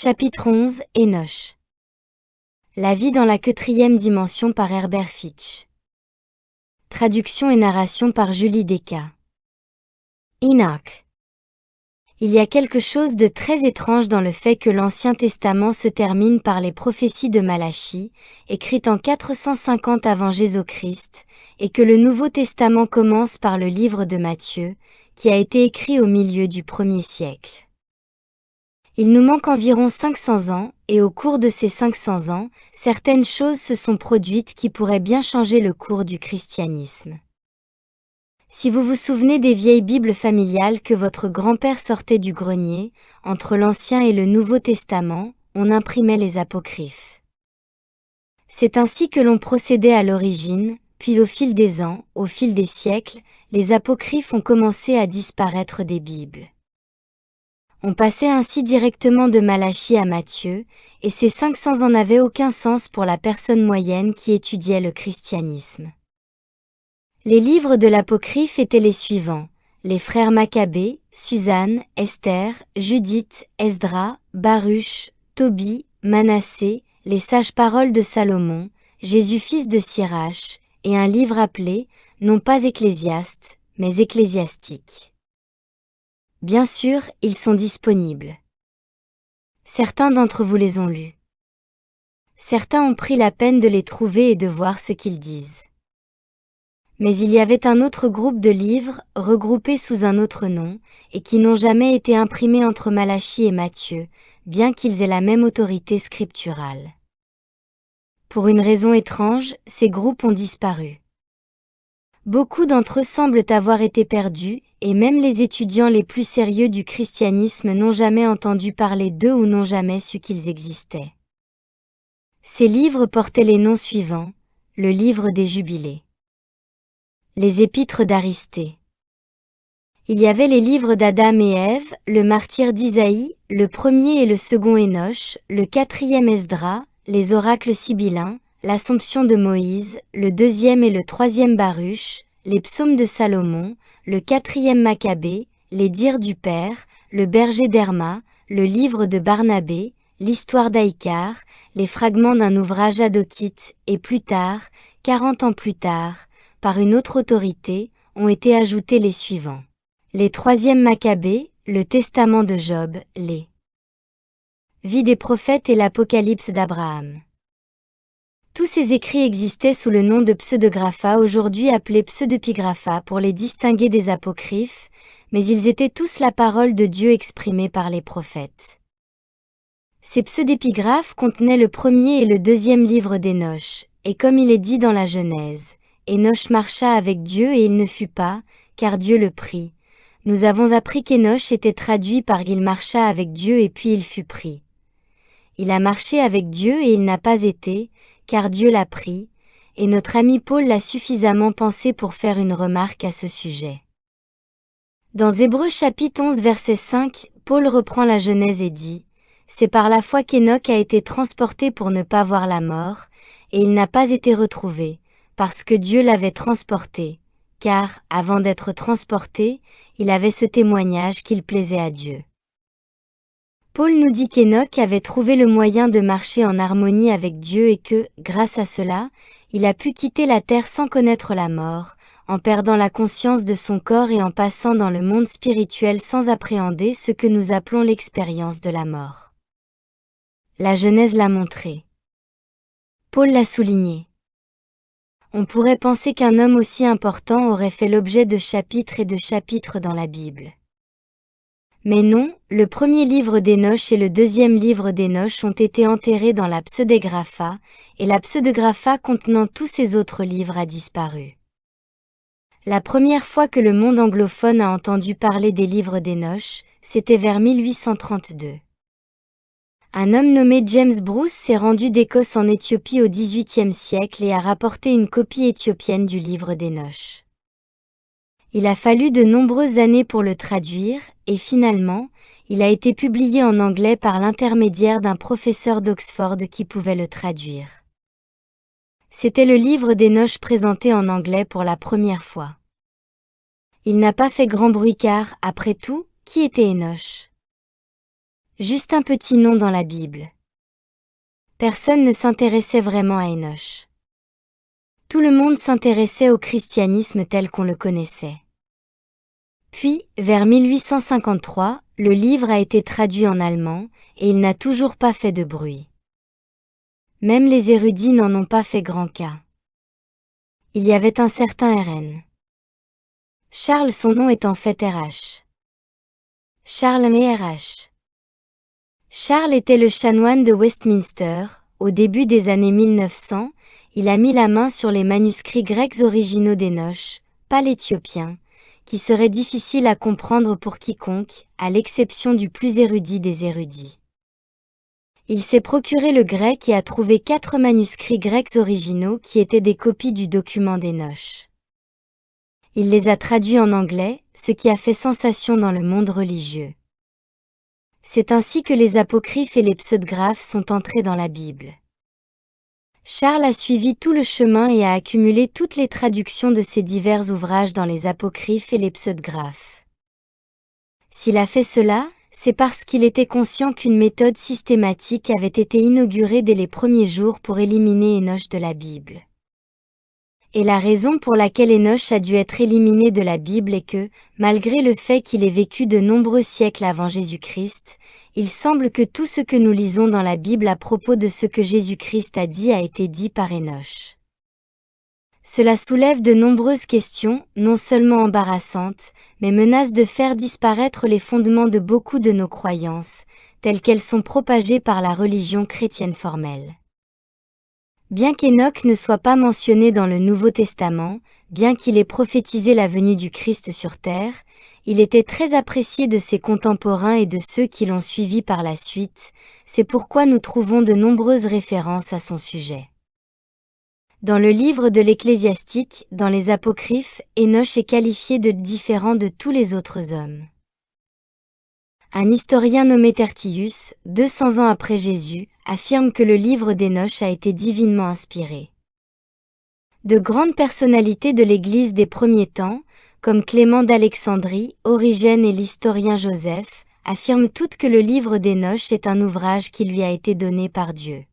Chapitre 11, Enoch. La vie dans la 4e dimension par Herbert Fitch. Traduction et narration par Julie Descas. Enoch. Il y a quelque chose de très étrange dans le fait que l'Ancien Testament se termine par les prophéties de Malachie, écrites en 450 avant Jésus-Christ, et que le Nouveau Testament commence par le livre de Matthieu, qui a été écrit au milieu du 1er siècle. Il nous manque environ 500 ans, et au cours de ces 500 ans, certaines choses se sont produites qui pourraient bien changer le cours du christianisme. Si vous vous souvenez des vieilles Bibles familiales que votre grand-père sortait du grenier, entre l'Ancien et le Nouveau Testament, on imprimait les apocryphes. C'est ainsi que l'on procédait à l'origine, puis au fil des ans, au fil des siècles, les apocryphes ont commencé à disparaître des Bibles. On passait ainsi directement de Malachie à Matthieu, et ces 500 ans n'avaient aucun sens pour la personne moyenne qui étudiait le christianisme. Les livres de l'apocryphe étaient les suivants: les frères Maccabée, Suzanne, Esther, Judith, Esdras, Baruch, Tobie, Manassé, les sages paroles de Salomon, Jésus fils de Sirach, et un livre appelé, non pas Ecclésiaste, mais Ecclésiastique. Bien sûr, ils sont disponibles. Certains d'entre vous les ont lus. Certains ont pris la peine de les trouver et de voir ce qu'ils disent. Mais il y avait un autre groupe de livres, regroupés sous un autre nom, et qui n'ont jamais été imprimés entre Malachie et Matthieu, bien qu'ils aient la même autorité scripturale. Pour une raison étrange, ces groupes ont disparu. Beaucoup d'entre eux semblent avoir été perdus, et même les étudiants les plus sérieux du christianisme n'ont jamais entendu parler d'eux ou n'ont jamais su qu'ils existaient. Ces livres portaient les noms suivants: le livre des Jubilés, les épîtres d'Aristée. Il y avait les livres d'Adam et Ève, le martyre d'Isaïe, le premier et le second Enoch, le 4e Esdras, les oracles sibyllins, l'Assomption de Moïse, le 2e et le 3e Baruch, les psaumes de Salomon, le 4e Maccabée, les dires du Père, le berger d'Herma, le livre de Barnabé, l'histoire d'Aïcar, les fragments d'un ouvrage Hadokite, et plus tard, 40 ans plus tard, par une autre autorité, ont été ajoutés les suivants: les 3e Maccabée, le testament de Job, les Vie des prophètes et l'Apocalypse d'Abraham. Tous ces écrits existaient sous le nom de pseudographa, aujourd'hui appelés pseudepigrapha pour les distinguer des apocryphes, mais ils étaient tous la parole de Dieu exprimée par les prophètes. Ces pseudépigraphes contenaient le 1er et le 2e livre d'Enoch, et comme il est dit dans la Genèse, Enoch marcha avec Dieu et il ne fut pas, car Dieu le prit. Nous avons appris qu'Enoch était traduit par il marcha avec Dieu et puis il fut pris. Il a marché avec Dieu et il n'a pas été, car Dieu l'a pris, et notre ami Paul l'a suffisamment pensé pour faire une remarque à ce sujet. Dans Hébreux chapitre 11 verset 5, Paul reprend la Genèse et dit: c'est par la foi qu'Enoch a été transporté pour ne pas voir la mort, et il n'a pas été retrouvé, parce que Dieu l'avait transporté, car, avant d'être transporté, il avait ce témoignage qu'il plaisait à Dieu. Paul nous dit qu'Enoch avait trouvé le moyen de marcher en harmonie avec Dieu et que, grâce à cela, il a pu quitter la terre sans connaître la mort, en perdant la conscience de son corps et en passant dans le monde spirituel sans appréhender ce que nous appelons l'expérience de la mort. La Genèse l'a montré. Paul l'a souligné. On pourrait penser qu'un homme aussi important aurait fait l'objet de chapitres et de chapitres dans la Bible. Mais non, le 1er livre d'Enoch et le 2e livre d'Enoch ont été enterrés dans la pseudégrapha, et la pseudégrapha contenant tous ces autres livres a disparu. La première fois que le monde anglophone a entendu parler des livres d'Enoch, c'était vers 1832. Un homme nommé James Bruce s'est rendu d'Écosse en Éthiopie au XVIIIe siècle et a rapporté une copie éthiopienne du livre d'Enoch. Il a fallu de nombreuses années pour le traduire, et finalement, il a été publié en anglais par l'intermédiaire d'un professeur d'Oxford qui pouvait le traduire. C'était le livre d'Enoch présenté en anglais pour la première fois. Il n'a pas fait grand bruit car, après tout, qui était Enoch ? Juste un petit nom dans la Bible. Personne ne s'intéressait vraiment à Enoch. Tout le monde s'intéressait au christianisme tel qu'on le connaissait. Puis, vers 1853, le livre a été traduit en allemand, et il n'a toujours pas fait de bruit. Même les érudits n'en ont pas fait grand cas. Il y avait un certain R.N. Charles, son nom est en fait R.H. Charles mais R.H. Charles était le chanoine de Westminster. Au début des années 1900, il a mis la main sur les manuscrits grecs originaux d'Enoch, pas l'Éthiopien, qui seraient difficiles à comprendre pour quiconque, à l'exception du plus érudit des érudits. Il s'est procuré le grec et a trouvé 4 manuscrits grecs originaux qui étaient des copies du document d'Enoch. Il les a traduits en anglais, ce qui a fait sensation dans le monde religieux. C'est ainsi que les apocryphes et les pseudographes sont entrés dans la Bible. Charles a suivi tout le chemin et a accumulé toutes les traductions de ces divers ouvrages dans les apocryphes et les pseudographes. S'il a fait cela, c'est parce qu'il était conscient qu'une méthode systématique avait été inaugurée dès les premiers jours pour éliminer Enoch de la Bible. Et la raison pour laquelle Enoch a dû être éliminé de la Bible est que, malgré le fait qu'il ait vécu de nombreux siècles avant Jésus-Christ, il semble que tout ce que nous lisons dans la Bible à propos de ce que Jésus-Christ a été dit par Enoch. Cela soulève de nombreuses questions, non seulement embarrassantes, mais menace de faire disparaître les fondements de beaucoup de nos croyances, telles qu'elles sont propagées par la religion chrétienne formelle. Bien qu'Enoch ne soit pas mentionné dans le Nouveau Testament, bien qu'il ait prophétisé la venue du Christ sur terre, il était très apprécié de ses contemporains et de ceux qui l'ont suivi par la suite, c'est pourquoi nous trouvons de nombreuses références à son sujet. Dans le livre de l'Ecclésiastique, dans les Apocryphes, Enoch est qualifié de différent de tous les autres hommes. Un historien nommé Tertius, 200 ans après Jésus, affirme que le livre d'Enoch a été divinement inspiré. De grandes personnalités de l'Église des premiers temps, comme Clément d'Alexandrie, Origène et l'historien Joseph, affirment toutes que le livre d'Enoch est un ouvrage qui lui a été donné par Dieu.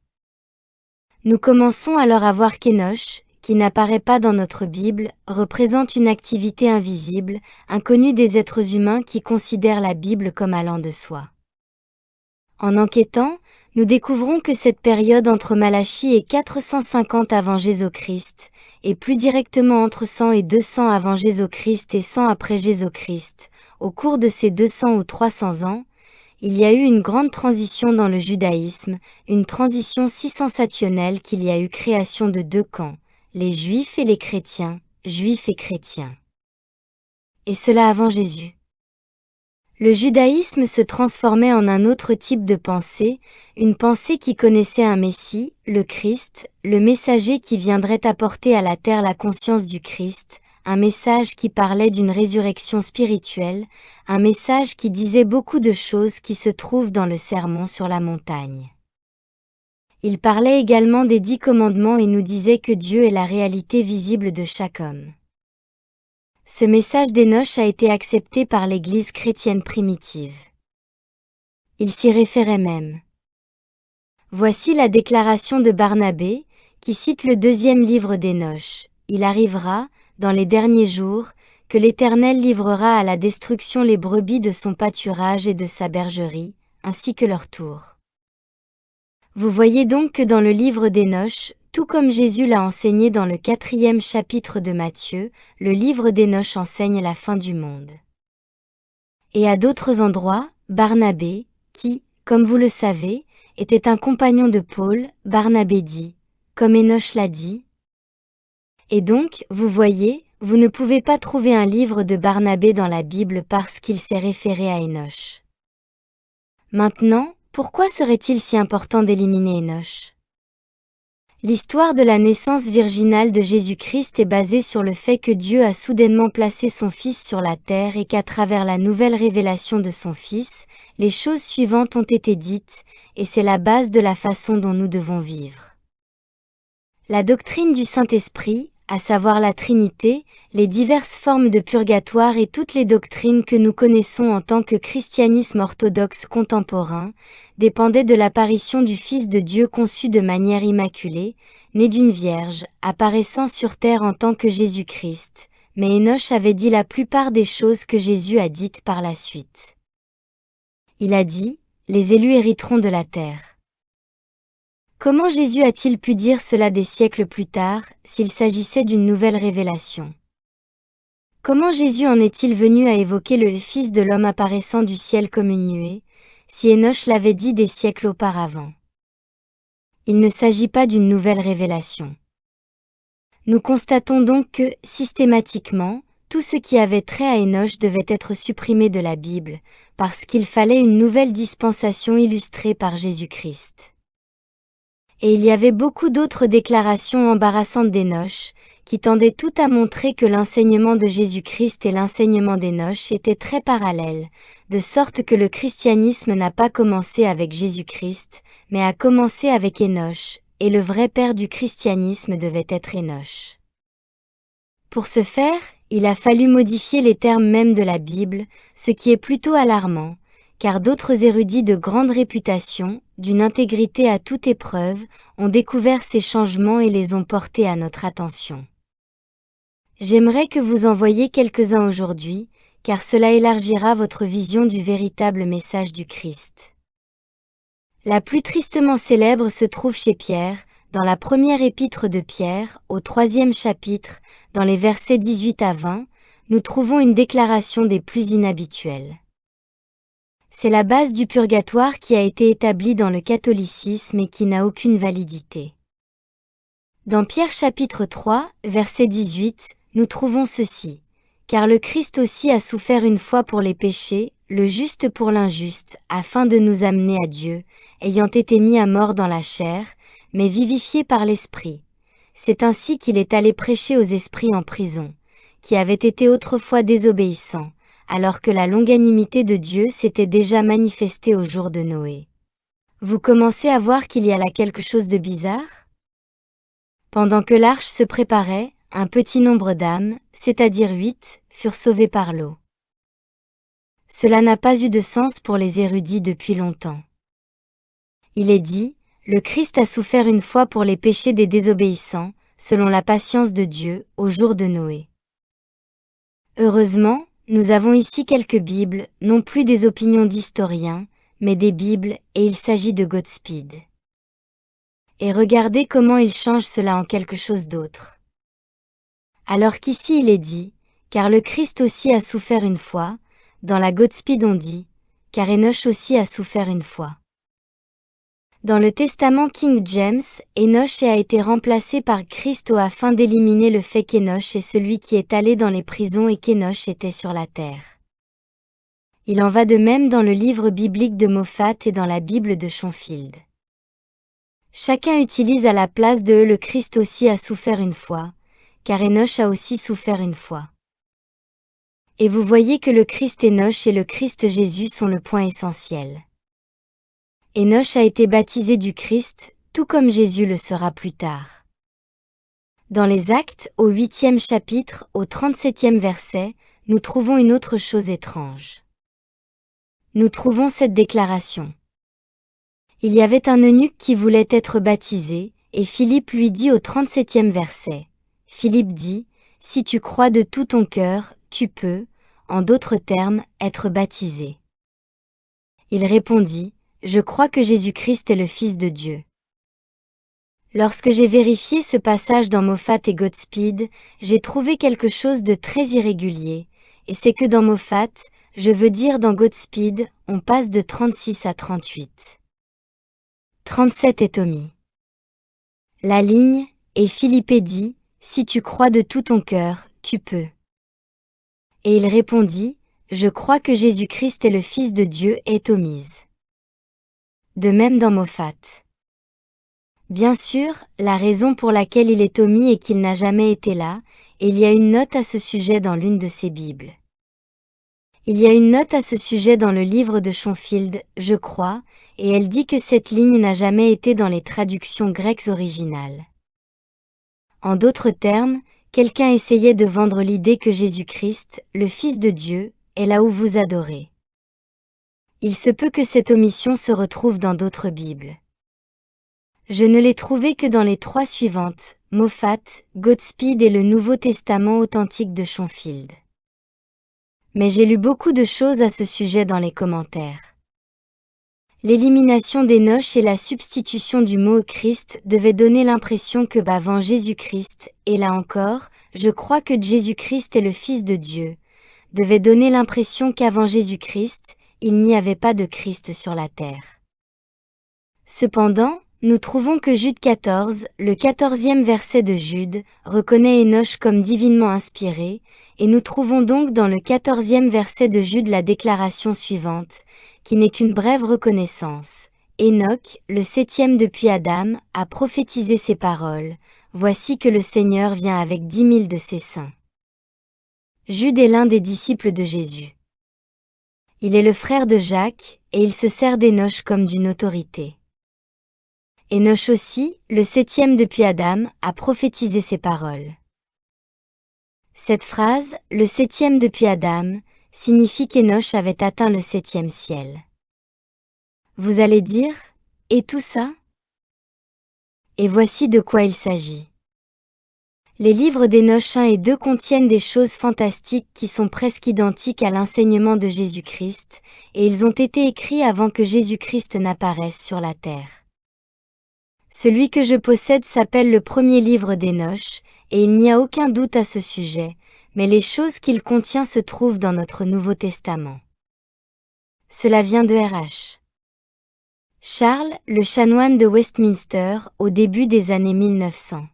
Nous commençons alors à voir qu'Enoch, qui n'apparaît pas dans notre Bible, représente une activité invisible, inconnue des êtres humains qui considèrent la Bible comme allant de soi. En enquêtant, nous découvrons que cette période entre Malachie et 450 avant Jésus-Christ, et plus directement entre 100 et 200 avant Jésus-Christ et 100 après Jésus-Christ, au cours de ces 200 ou 300 ans, il y a eu une grande transition dans le judaïsme, une transition si sensationnelle qu'il y a eu création de 2 camps, les Juifs et les chrétiens, Juifs et chrétiens. Et cela avant Jésus. Le judaïsme se transformait en un autre type de pensée, une pensée qui connaissait un Messie, le Christ, le messager qui viendrait apporter à la terre la conscience du Christ, un message qui parlait d'une résurrection spirituelle, un message qui disait beaucoup de choses qui se trouvent dans le Sermon sur la montagne. Il parlait également des 10 commandements et nous disait que Dieu est la réalité visible de chaque homme. Ce message d'Enoch a été accepté par l'Église chrétienne primitive. Il s'y référait même. Voici la déclaration de Barnabé, qui cite le 2e livre d'Enoch. Il arrivera, dans les derniers jours, que l'Éternel livrera à la destruction les brebis de son pâturage et de sa bergerie, ainsi que leur tour. Vous voyez donc que dans le livre d'Enoch, tout comme Jésus l'a enseigné dans le 4e chapitre de Matthieu, le livre d'Enoch enseigne la fin du monde. Et à d'autres endroits, Barnabé, qui, comme vous le savez, était un compagnon de Paul, Barnabé dit, comme Enoch l'a dit. Et donc, vous voyez, vous ne pouvez pas trouver un livre de Barnabé dans la Bible parce qu'il s'est référé à Enoch. Maintenant, pourquoi serait-il si important d'éliminer Enoch ? L'histoire de la naissance virginale de Jésus-Christ est basée sur le fait que Dieu a soudainement placé son Fils sur la terre et qu'à travers la nouvelle révélation de son Fils, les choses suivantes ont été dites, et c'est la base de la façon dont nous devons vivre. La doctrine du Saint-Esprit, à savoir la Trinité, les diverses formes de purgatoire et toutes les doctrines que nous connaissons en tant que christianisme orthodoxe contemporain, dépendaient de l'apparition du Fils de Dieu conçu de manière immaculée, né d'une vierge, apparaissant sur terre en tant que Jésus-Christ, mais Enoch avait dit la plupart des choses que Jésus a dites par la suite. Il a dit, « Les élus hériteront de la terre ». Comment Jésus a-t-il pu dire cela des siècles plus tard, s'il s'agissait d'une nouvelle révélation? Comment Jésus en est-il venu à évoquer le Fils de l'homme apparaissant du ciel comme une nuée, si Enoch l'avait dit des siècles auparavant? Il ne s'agit pas d'une nouvelle révélation. Nous constatons donc que, systématiquement, tout ce qui avait trait à Enoch devait être supprimé de la Bible, parce qu'il fallait une nouvelle dispensation illustrée par Jésus-Christ. Et il y avait beaucoup d'autres déclarations embarrassantes d'Enoch, qui tendaient tout à montrer que l'enseignement de Jésus-Christ et l'enseignement d'Enoch étaient très parallèles, de sorte que le christianisme n'a pas commencé avec Jésus-Christ, mais a commencé avec Enoch, et le vrai père du christianisme devait être Enoch. Pour ce faire, il a fallu modifier les termes mêmes de la Bible, ce qui est plutôt alarmant, car d'autres érudits de grande réputation, d'une intégrité à toute épreuve, ont découvert ces changements et les ont portés à notre attention. J'aimerais que vous en voyiez quelques-uns aujourd'hui, car cela élargira votre vision du véritable message du Christ. La plus tristement célèbre se trouve chez Pierre, dans la première épître de Pierre, au 3e chapitre, dans les versets 18 à 20, nous trouvons une déclaration des plus inhabituelles. C'est la base du purgatoire qui a été établie dans le catholicisme et qui n'a aucune validité. Dans Pierre chapitre 3, verset 18, nous trouvons ceci. « Car le Christ aussi a souffert une fois pour les péchés, le juste pour l'injuste, afin de nous amener à Dieu, ayant été mis à mort dans la chair, mais vivifié par l'Esprit. C'est ainsi qu'il est allé prêcher aux esprits en prison, qui avaient été autrefois désobéissants, alors que la longanimité de Dieu s'était déjà manifestée au jour de Noé. » Vous commencez à voir qu'il y a là quelque chose de bizarre? Pendant que l'arche se préparait, un petit nombre d'âmes, c'est-à-dire 8, furent sauvées par l'eau. Cela n'a pas eu de sens pour les érudits depuis longtemps. Il est dit, le Christ a souffert une fois pour les péchés des désobéissants, selon la patience de Dieu, au jour de Noé. Heureusement, nous avons ici quelques Bibles, non plus des opinions d'historiens, mais des Bibles, et il s'agit de Godspeed. Et regardez comment il change cela en quelque chose d'autre. Alors qu'ici il est dit, car le Christ aussi a souffert une fois, dans la Godspeed on dit, car Enoch aussi a souffert une fois. Dans le Testament King James, Enoch a été remplacé par Christ afin d'éliminer le fait qu'Enoch est celui qui est allé dans les prisons et qu'Enoch était sur la terre. Il en va de même dans le livre biblique de Moffat et dans la Bible de Schonfield. Chacun utilise à la place de le Christ aussi a souffert une fois, car Enoch a aussi souffert une fois. Et vous voyez que le Christ Enoch et le Christ Jésus sont le point essentiel. Enoch a été baptisé du Christ, tout comme Jésus le sera plus tard. Dans les Actes, au 8e chapitre, au 37e verset, nous trouvons une autre chose étrange. Nous trouvons cette déclaration. Il y avait un eunuque qui voulait être baptisé, et Philippe lui dit au 37e verset. Philippe dit, « Si tu crois de tout ton cœur, tu peux, en d'autres termes, être baptisé. » Il répondit, « Je crois que Jésus-Christ est le Fils de Dieu. » Lorsque j'ai vérifié ce passage dans Moffat et Godspeed, j'ai trouvé quelque chose de très irrégulier, et c'est que dans Moffat, je veux dire dans Godspeed, on passe de 36 à 38. 37 est omis. La ligne, et Philippe dit, « Si tu crois de tout ton cœur, tu peux. » Et il répondit, « Je crois que Jésus-Christ est le Fils de Dieu » est omise. De même dans Moffat. Bien sûr, la raison pour laquelle il est omis est qu'il n'a jamais été là, et il y a une note à ce sujet dans l'une de ces Bibles. Il y a une note à ce sujet dans le livre de Schonfield, je crois, et elle dit que cette ligne n'a jamais été dans les traductions grecques originales. En d'autres termes, quelqu'un essayait de vendre l'idée que Jésus-Christ, le Fils de Dieu, est là où vous adorez. Il se peut que cette omission se retrouve dans d'autres Bibles. Je ne l'ai trouvée que dans les 3 suivantes, Moffat, Godspeed et le Nouveau Testament authentique de Schonfield. Mais j'ai lu beaucoup de choses à ce sujet dans les commentaires. L'élimination d'Enoch et la substitution du mot Christ devaient donner l'impression que avant Jésus-Christ, et là encore, je crois que Jésus-Christ est le Fils de Dieu, devait donner l'impression qu'avant Jésus-Christ, il n'y avait pas de Christ sur la terre. Cependant, nous trouvons que Jude 14, le 14e verset de Jude, reconnaît Enoch comme divinement inspiré, et nous trouvons donc dans le 14e verset de Jude la déclaration suivante, qui n'est qu'une brève reconnaissance. Enoch, le 7e depuis Adam, a prophétisé ces paroles, voici que le Seigneur vient avec 10 000 de ses saints. Jude est l'un des disciples de Jésus. Il est le frère de Jacques, et il se sert d'Enoch comme d'une autorité. Enoch aussi, le 7e depuis Adam, a prophétisé ces paroles. Cette phrase, le 7e depuis Adam, signifie qu'Enoch avait atteint le 7e ciel. Vous allez dire, et tout ça? Et voici de quoi il s'agit. Les livres d'Enoch 1 et 2 contiennent des choses fantastiques qui sont presque identiques à l'enseignement de Jésus-Christ, et ils ont été écrits avant que Jésus-Christ n'apparaisse sur la terre. Celui que je possède s'appelle le premier livre d'Enoch, et il n'y a aucun doute à ce sujet, mais les choses qu'il contient se trouvent dans notre Nouveau Testament. Cela vient de R.H. Charles, le chanoine de Westminster, au début des années 1900.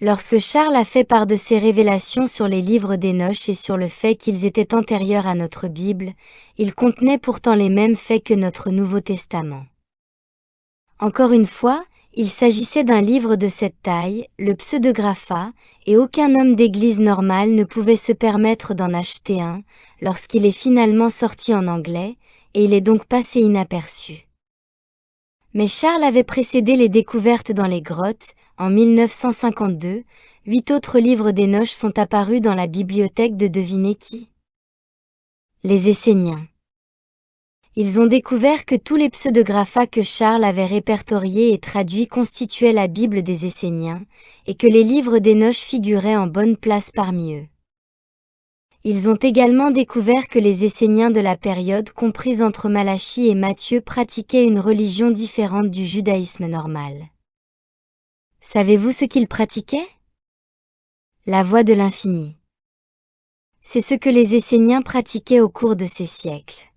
Lorsque Charles a fait part de ses révélations sur les livres d'Enoch et sur le fait qu'ils étaient antérieurs à notre Bible, ils contenaient pourtant les mêmes faits que notre Nouveau Testament. Encore une fois, il s'agissait d'un livre de cette taille, le pseudographa, et aucun homme d'église normal ne pouvait se permettre d'en acheter un, lorsqu'il est finalement sorti en anglais, et il est donc passé inaperçu. Mais Charles avait précédé les découvertes dans les grottes. En 1952, 8 autres livres d'Enoch sont apparus dans la bibliothèque de devinez qui? Les Esséniens. Ils ont découvert que tous les pseudographa que Charles avait répertoriés et traduits constituaient la Bible des Esséniens, et que les livres d'Enoch figuraient en bonne place parmi eux. Ils ont également découvert que les Esséniens de la période comprise entre Malachie et Matthieu pratiquaient une religion différente du judaïsme normal. Savez-vous ce qu'ils pratiquaient? La voie de l'infini. C'est ce que les Esséniens pratiquaient au cours de ces siècles.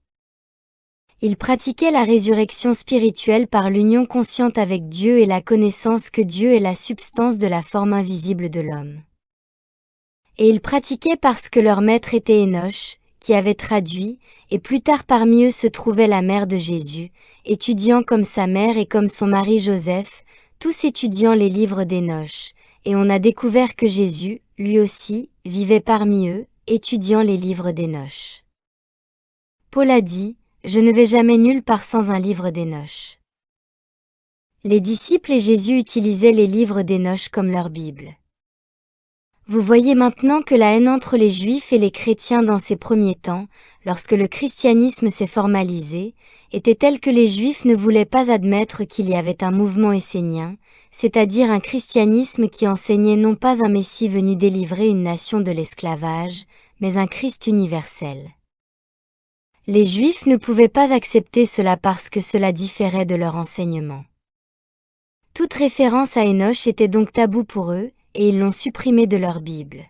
Ils pratiquaient la résurrection spirituelle par l'union consciente avec Dieu et la connaissance que Dieu est la substance de la forme invisible de l'homme. Et ils pratiquaient parce que leur maître était Enoch, qui avait traduit, et plus tard parmi eux se trouvait la mère de Jésus, étudiant comme sa mère et comme son mari Joseph, tous étudiant les livres d'Enoch, et on a découvert que Jésus, lui aussi, vivait parmi eux, étudiant les livres d'Enoch. Paul a dit, « Je ne vais jamais nulle part sans un livre d'Enoch ». Les disciples et Jésus utilisaient les livres d'Enoch comme leur Bible. Vous voyez maintenant que la haine entre les Juifs et les chrétiens dans ces premiers temps, lorsque le christianisme s'est formalisé, était telle que les Juifs ne voulaient pas admettre qu'il y avait un mouvement essénien, c'est-à-dire un christianisme qui enseignait non pas un Messie venu délivrer une nation de l'esclavage, mais un Christ universel. Les Juifs ne pouvaient pas accepter cela parce que cela différait de leur enseignement. Toute référence à Enoch était donc tabou pour eux, et ils l'ont supprimé de leur Bible.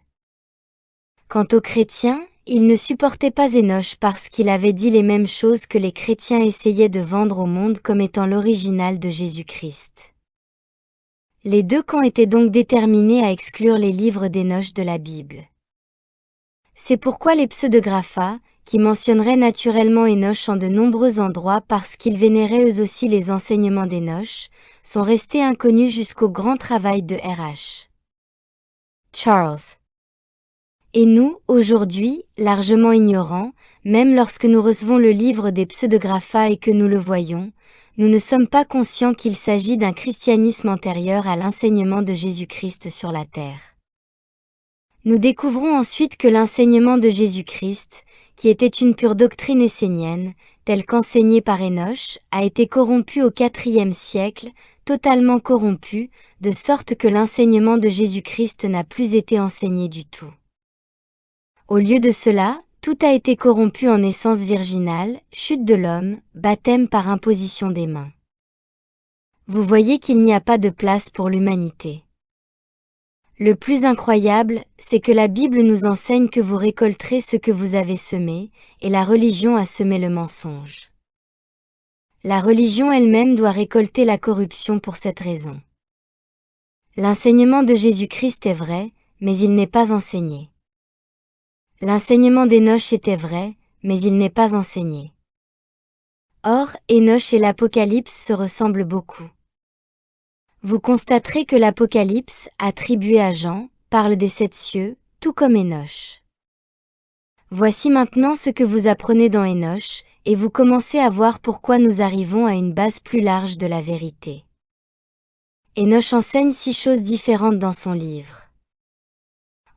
Quant aux chrétiens, ils ne supportaient pas Enoch parce qu'il avait dit les mêmes choses que les chrétiens essayaient de vendre au monde comme étant l'original de Jésus-Christ. Les deux camps étaient donc déterminés à exclure les livres d'Enoch de la Bible. C'est pourquoi les pseudographa, qui mentionneraient naturellement Enoch en de nombreux endroits parce qu'ils vénéraient eux aussi les enseignements d'Enoch, sont restés inconnus jusqu'au grand travail de R.H. Charles. Et nous, aujourd'hui, largement ignorants, même lorsque nous recevons le livre des pseudographa et que nous le voyons, nous ne sommes pas conscients qu'il s'agit d'un christianisme antérieur à l'enseignement de Jésus-Christ sur la terre. Nous découvrons ensuite que l'enseignement de Jésus-Christ, qui était une pure doctrine essénienne, telle qu'enseignée par Enoch, a été corrompu au IVe siècle, totalement corrompu, de sorte que l'enseignement de Jésus-Christ n'a plus été enseigné du tout. Au lieu de cela, tout a été corrompu en naissance virginale, chute de l'homme, baptême par imposition des mains. Vous voyez qu'il n'y a pas de place pour l'humanité. Le plus incroyable, c'est que la Bible nous enseigne que vous récolterez ce que vous avez semé, et la religion a semé le mensonge. La religion elle-même doit récolter la corruption pour cette raison. L'enseignement de Jésus-Christ est vrai, mais il n'est pas enseigné. L'enseignement d'Enoch était vrai, mais il n'est pas enseigné. Or, Enoch et l'Apocalypse se ressemblent beaucoup. Vous constaterez que l'Apocalypse, attribué à Jean, parle des 7 cieux, tout comme Enoch. Voici maintenant ce que vous apprenez dans Enoch, et vous commencez à voir pourquoi nous arrivons à une base plus large de la vérité. Enoch enseigne 6 choses différentes dans son livre.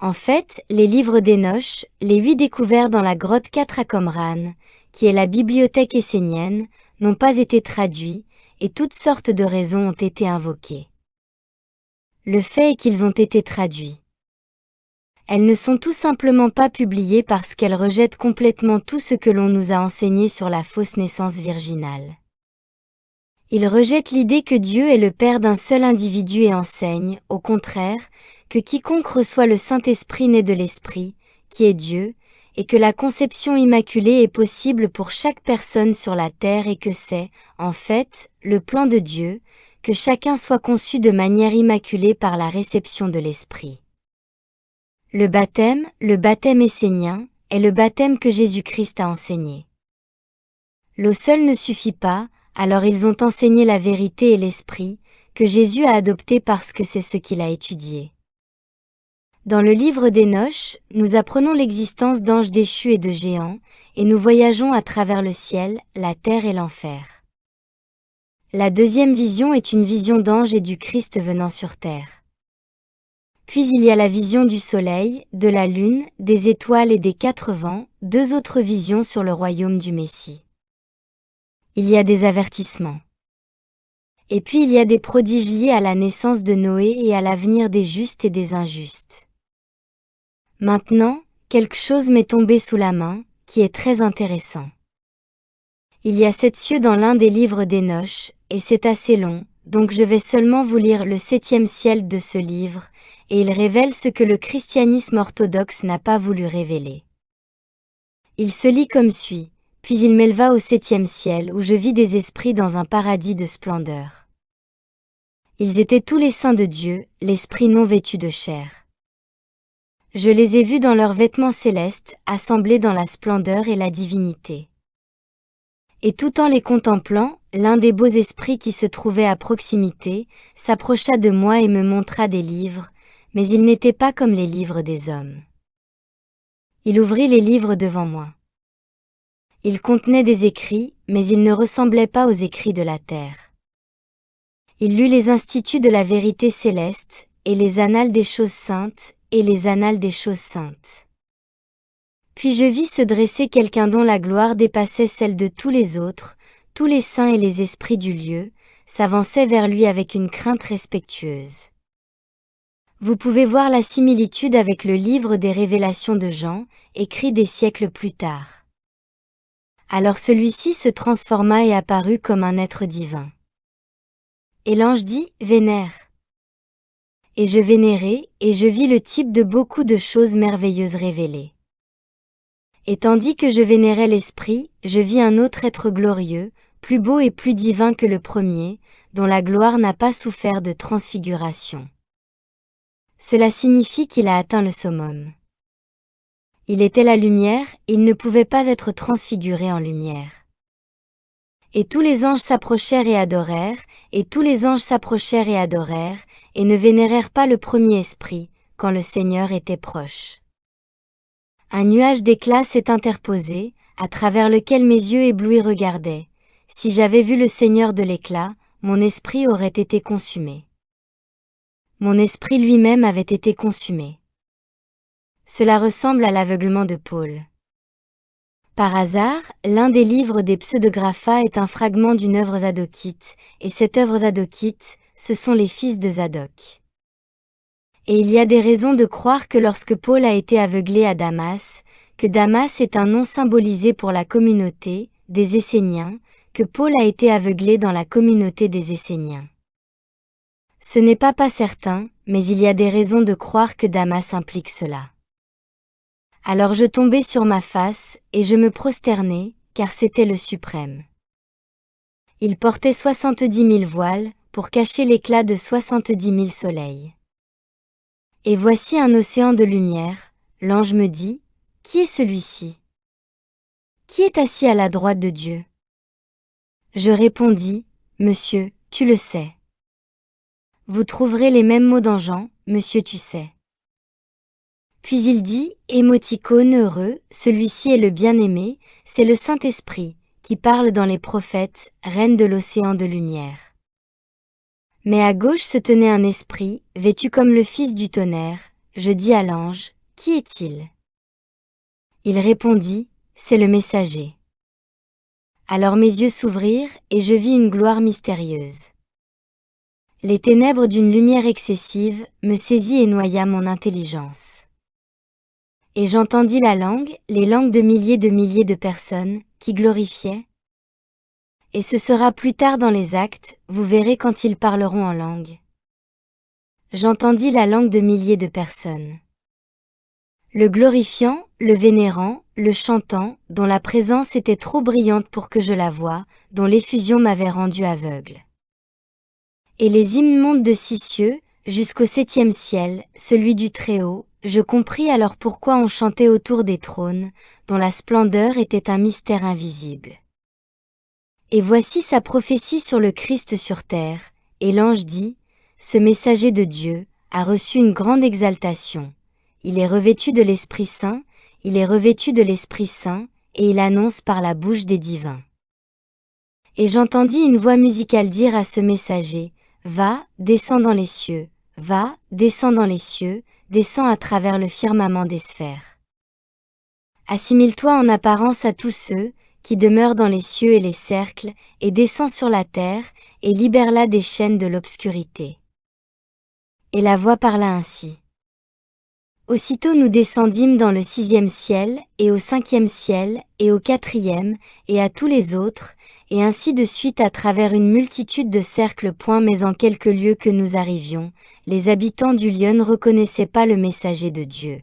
En fait, les livres d'Enoch, les 8 découverts dans la grotte 4 à Qumran, qui est la bibliothèque essénienne, n'ont pas été traduits, et toutes sortes de raisons ont été invoquées. Le fait est qu'ils ont été traduits. Elles ne sont tout simplement pas publiées parce qu'elles rejettent complètement tout ce que l'on nous a enseigné sur la fausse naissance virginale. Ils rejettent l'idée que Dieu est le Père d'un seul individu et enseignent, au contraire, que quiconque reçoit le Saint-Esprit naît de l'Esprit, qui est Dieu, et que la conception immaculée est possible pour chaque personne sur la terre et que c'est, en fait, le plan de Dieu, que chacun soit conçu de manière immaculée par la réception de l'Esprit. Le baptême essénien, est le baptême que Jésus-Christ a enseigné. L'eau seule ne suffit pas, alors ils ont enseigné la vérité et l'Esprit, que Jésus a adopté parce que c'est ce qu'il a étudié. Dans le livre d'Enoch, nous apprenons l'existence d'anges déchus et de géants, et nous voyageons à travers le ciel, la terre et l'enfer. La deuxième vision est une vision d'anges et du Christ venant sur terre. Puis il y a la vision du soleil, de la lune, des étoiles et des 4 vents, 2 autres visions sur le royaume du Messie. Il y a des avertissements. Et puis il y a des prodiges liés à la naissance de Noé et à l'avenir des justes et des injustes. Maintenant, quelque chose m'est tombé sous la main, qui est très intéressant. Il y a 7 cieux dans l'un des livres d'Enoch, et c'est assez long, donc je vais seulement vous lire le 7e ciel de ce livre, et il révèle ce que le christianisme orthodoxe n'a pas voulu révéler. Il se lit comme suit, puis il m'éleva au 7e ciel où je vis des esprits dans un paradis de splendeur. Ils étaient tous les saints de Dieu, l'esprit non vêtu de chair. Je les ai vus dans leurs vêtements célestes, assemblés dans la splendeur et la divinité. Et tout en les contemplant, l'un des beaux esprits qui se trouvait à proximité, s'approcha de moi et me montra des livres, mais ils n'étaient pas comme les livres des hommes. Il ouvrit les livres devant moi. Ils contenaient des écrits, mais ils ne ressemblaient pas aux écrits de la terre. Il lut les instituts de la vérité céleste, et les annales des choses saintes, et les annales des choses saintes. Puis je vis se dresser quelqu'un dont la gloire dépassait celle de tous les autres, tous les saints et les esprits du lieu, s'avançaient vers lui avec une crainte respectueuse. Vous pouvez voir la similitude avec le livre des Révélations de Jean, écrit des siècles plus tard. Alors celui-ci se transforma et apparut comme un être divin. Et l'ange dit, « Vénère ». Et je vénérai, et je vis le type de beaucoup de choses merveilleuses révélées. Et tandis que je vénérais l'Esprit, je vis un autre être glorieux, plus beau et plus divin que le premier, dont la gloire n'a pas souffert de transfiguration. Cela signifie qu'il a atteint le summum. Il était la lumière, il ne pouvait pas être transfiguré en lumière. Et tous les anges s'approchèrent et adorèrent, et tous les anges s'approchèrent et adorèrent, et ne vénérèrent pas le premier esprit, quand le Seigneur était proche. Un nuage d'éclat s'est interposé, à travers lequel mes yeux éblouis regardaient. Si j'avais vu le Seigneur de l'éclat, mon esprit aurait été consumé. Mon esprit lui-même avait été consumé. Cela ressemble à l'aveuglement de Paul. Par hasard, l'un des livres des pseudographa est un fragment d'une œuvre zadokite, et cette œuvre zadokite, ce sont les fils de Zadok. Et il y a des raisons de croire que lorsque Paul a été aveuglé à Damas, que Damas est un nom symbolisé pour la communauté des Esséniens, que Paul a été aveuglé dans la communauté des Esséniens. Ce n'est pas certain, mais il y a des raisons de croire que Damas implique cela. Alors je tombai sur ma face, et je me prosternai, car c'était le suprême. Il portait 70 000 voiles, pour cacher l'éclat de 70 000 soleils. Et voici un océan de lumière, l'ange me dit, « Qui est celui-ci? Qui est assis à la droite de Dieu ?» Je répondis, « Monsieur, tu le sais. » Vous trouverez les mêmes mots dans Jean, « Monsieur tu sais. » Puis il dit, émoticône heureux, celui-ci est le bien-aimé, c'est le Saint-Esprit, qui parle dans les prophètes, reine de l'océan de lumière. Mais à gauche se tenait un esprit, vêtu comme le fils du tonnerre, je dis à l'ange, qui est-il? Il répondit, c'est le messager. Alors mes yeux s'ouvrirent, et je vis une gloire mystérieuse. Les ténèbres d'une lumière excessive me saisit et noya mon intelligence. Et j'entendis la langue, les langues de milliers de personnes, qui glorifiaient. Et ce sera plus tard dans les actes, vous verrez quand ils parleront en langue. J'entendis la langue de milliers de personnes. Le glorifiant, le vénérant, le chantant, dont la présence était trop brillante pour que je la voie, dont l'effusion m'avait rendu aveugle. Et les hymnes montent de 6 cieux, jusqu'au 7e ciel, celui du Très-Haut, je compris alors pourquoi on chantait autour des trônes, dont la splendeur était un mystère invisible. Et voici sa prophétie sur le Christ sur terre, et l'ange dit, ce messager de Dieu a reçu une grande exaltation. Il est revêtu de l'Esprit Saint, il est revêtu de l'Esprit Saint, et il annonce par la bouche des divins. Et j'entendis une voix musicale dire à ce messager, va, descends dans les cieux, va, descends dans les cieux, descends à travers le firmament des sphères. Assimile-toi en apparence à tous ceux qui demeurent dans les cieux et les cercles, et descends sur la terre, et libère-la des chaînes de l'obscurité. Et la voix parla ainsi. Aussitôt nous descendîmes dans le 6e ciel, et au 5e ciel, et au 4e, et à tous les autres, et ainsi de suite à travers une multitude de cercles. Mais en quelques lieues que nous arrivions, les habitants du lieu ne reconnaissaient pas le messager de Dieu.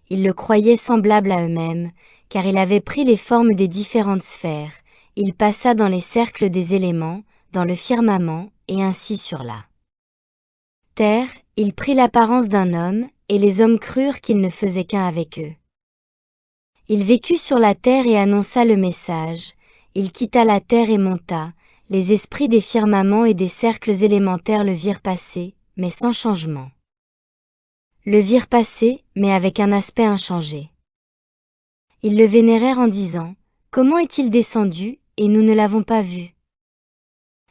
Ils le croyaient semblable à eux-mêmes, car il avait pris les formes des différentes sphères, il passa dans les cercles des éléments, dans le firmament, et ainsi sur la terre, il prit l'apparence d'un homme, et les hommes crurent qu'il ne faisait qu'un avec eux. Il vécut sur la terre et annonça le message, il quitta la terre et monta, les esprits des firmaments et des cercles élémentaires le virent passer, mais sans changement. Le virent passer, mais avec un aspect inchangé. Ils le vénérèrent en disant, comment est-il descendu, et nous ne l'avons pas vu?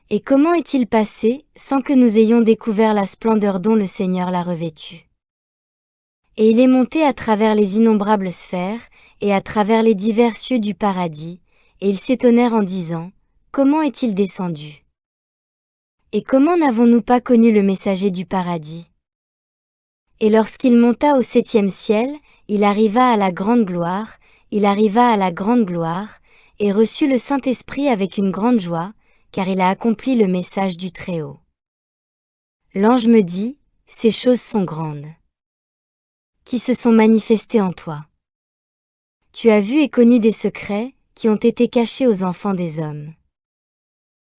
Et comment est-il passé, sans que nous ayons découvert la splendeur dont le Seigneur l'a revêtu? Et il est monté à travers les innombrables sphères, et à travers les divers cieux du paradis, et ils s'étonnèrent en disant, comment est-il descendu? Et comment n'avons-nous pas connu le messager du paradis? Et lorsqu'il monta au 7e ciel, il arriva à la grande gloire, et reçut le Saint-Esprit avec une grande joie, car il a accompli le message du Très-Haut. L'ange me dit, ces choses sont grandes, qui se sont manifestées en toi. Tu as vu et connu des secrets, qui ont été cachés aux enfants des hommes.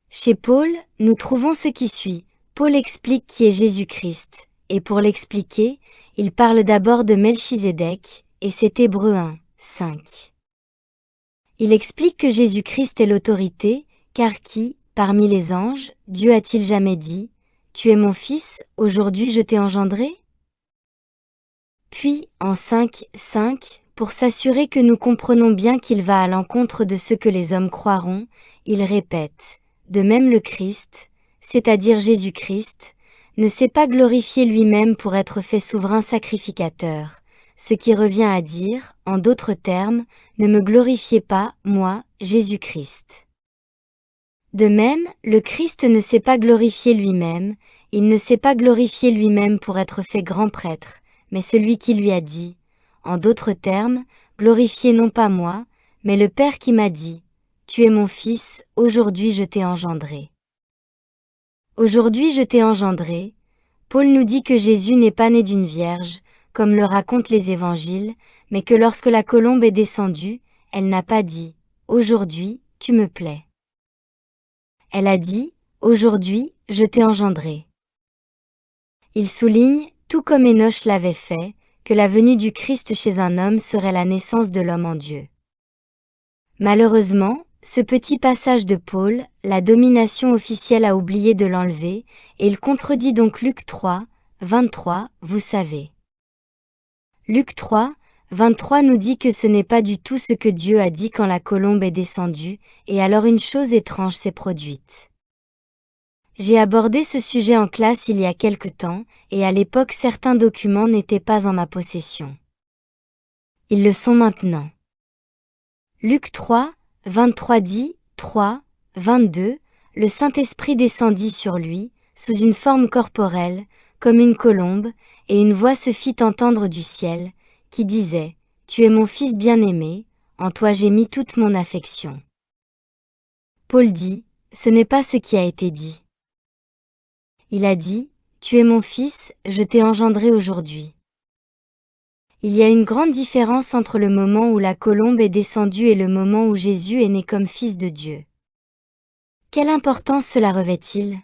Chez Paul, nous trouvons ce qui suit. Paul explique qui est Jésus-Christ, et pour l'expliquer, il parle d'abord de Melchizedek, et c'est Hébreux 1, 5. Il explique que Jésus-Christ est l'autorité, car qui, parmi les anges, Dieu a-t-il jamais dit, « Tu es mon fils, aujourd'hui je t'ai engendré » Puis, en 5, 5, pour s'assurer que nous comprenons bien qu'il va à l'encontre de ce que les hommes croiront, il répète, de même le Christ, c'est-à-dire Jésus-Christ, ne s'est pas glorifié lui-même pour être fait souverain sacrificateur, ce qui revient à dire, en d'autres termes, ne me glorifiez pas, moi, Jésus-Christ. De même, le Christ ne s'est pas glorifié lui-même, il ne s'est pas glorifié lui-même pour être fait grand prêtre, mais celui qui lui a dit, en d'autres termes, glorifiez non pas moi, mais le Père qui m'a dit, tu es mon Fils, aujourd'hui je t'ai engendré. Aujourd'hui je t'ai engendré. Paul nous dit que Jésus n'est pas né d'une vierge, comme le racontent les évangiles, mais que lorsque la colombe est descendue, elle n'a pas dit « Aujourd'hui, tu me plais ». Elle a dit « Aujourd'hui, je t'ai engendré ». Il souligne, tout comme Enoch l'avait fait, que la venue du Christ chez un homme serait la naissance de l'homme en Dieu. Malheureusement, ce petit passage de Paul, la domination officielle a oublié de l'enlever, et il contredit donc Luc 3, 23, vous savez. Luc 3, 23 nous dit que ce n'est pas du tout ce que Dieu a dit quand la colombe est descendue, et alors une chose étrange s'est produite. J'ai abordé ce sujet en classe il y a quelque temps, et à l'époque certains documents n'étaient pas en ma possession. Ils le sont maintenant. Luc 3, 23 dit, 3, 22, le Saint-Esprit descendit sur lui, sous une forme corporelle, comme une colombe, et une voix se fit entendre du ciel, qui disait, tu es mon Fils bien-aimé, en toi j'ai mis toute mon affection. Paul dit, ce n'est pas ce qui a été dit. Il a dit, tu es mon Fils, je t'ai engendré aujourd'hui. Il y a une grande différence entre le moment où la colombe est descendue et le moment où Jésus est né comme Fils de Dieu. Quelle importance cela revêt-il?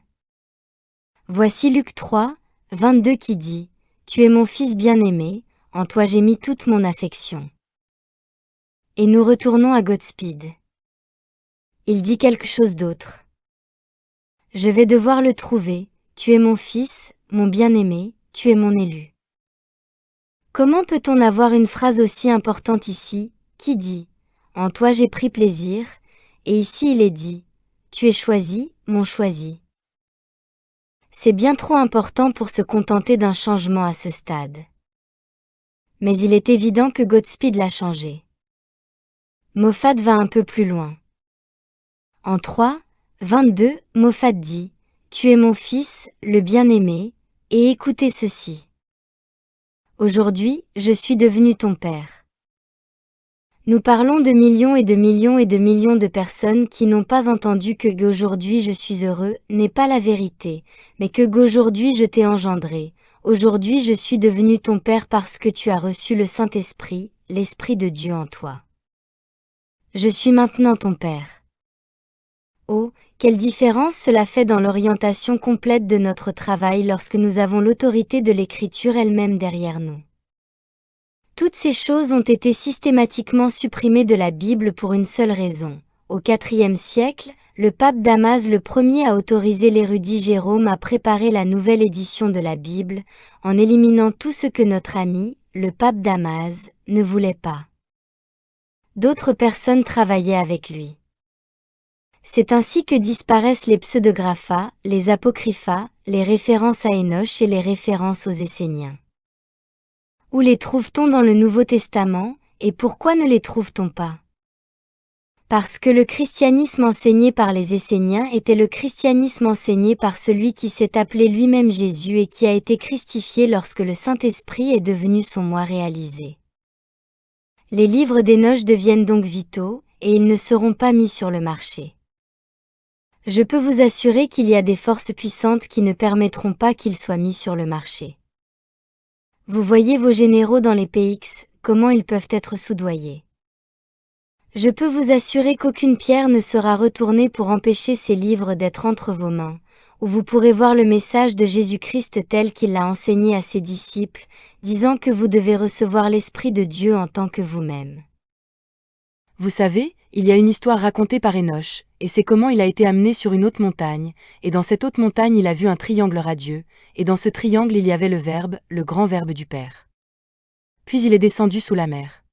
Voici Luc 3, 22 qui dit, « Tu es mon Fils bien-aimé, en toi j'ai mis toute mon affection. » Et nous retournons à Godspeed. Il dit quelque chose d'autre. Je vais devoir le trouver, tu es mon Fils, mon bien-aimé, tu es mon élu. Comment peut-on avoir une phrase aussi importante ici, qui dit « En toi j'ai pris plaisir » et ici il est dit « Tu es choisi, mon choisi ». C'est bien trop important pour se contenter d'un changement à ce stade. Mais il est évident que Godspeed l'a changé. Moffat va un peu plus loin. En 3, 22, Moffat dit « Tu es mon fils, le bien-aimé, et écoutez ceci. Aujourd'hui, je suis devenu ton père. » Nous parlons de millions et de millions et de millions de personnes qui n'ont pas entendu que « aujourd'hui je suis heureux » n'est pas la vérité, mais que « aujourd'hui je t'ai engendré ». Aujourd'hui je suis devenu ton père parce que tu as reçu le Saint-Esprit, l'Esprit de Dieu en toi. Je suis maintenant ton père. Oh, quelle différence cela fait dans l'orientation complète de notre travail lorsque nous avons l'autorité de l'Écriture elle-même derrière nous. Toutes ces choses ont été systématiquement supprimées de la Bible pour une seule raison. Au IVe siècle, le pape Damas le Ier a autorisé l'érudit Jérôme à préparer la nouvelle édition de la Bible, en éliminant tout ce que notre ami, le pape Damas, ne voulait pas. D'autres personnes travaillaient avec lui. C'est ainsi que disparaissent les pseudographa, les apocrypha, les références à Enoch et les références aux Esséniens. Où les trouve-t-on dans le Nouveau Testament, et pourquoi ne les trouve-t-on pas? Parce que le christianisme enseigné par les Esséniens était le christianisme enseigné par celui qui s'est appelé lui-même Jésus et qui a été christifié lorsque le Saint-Esprit est devenu son moi réalisé. Les livres d'Enoch deviennent donc vitaux, et ils ne seront pas mis sur le marché. Je peux vous assurer qu'il y a des forces puissantes qui ne permettront pas qu'ils soient mis sur le marché. Vous voyez vos généraux dans les PX, comment ils peuvent être soudoyés. Je peux vous assurer qu'aucune pierre ne sera retournée pour empêcher ces livres d'être entre vos mains, où vous pourrez voir le message de Jésus-Christ tel qu'il l'a enseigné à ses disciples, disant que vous devez recevoir l'Esprit de Dieu en tant que vous-même. Vous savez, il y a une histoire racontée par Enoch, et c'est comment il a été amené sur une haute montagne, et dans cette haute montagne il a vu un triangle radieux, et dans ce triangle il y avait le Verbe, le grand Verbe du Père. Puis il est descendu sous la mer.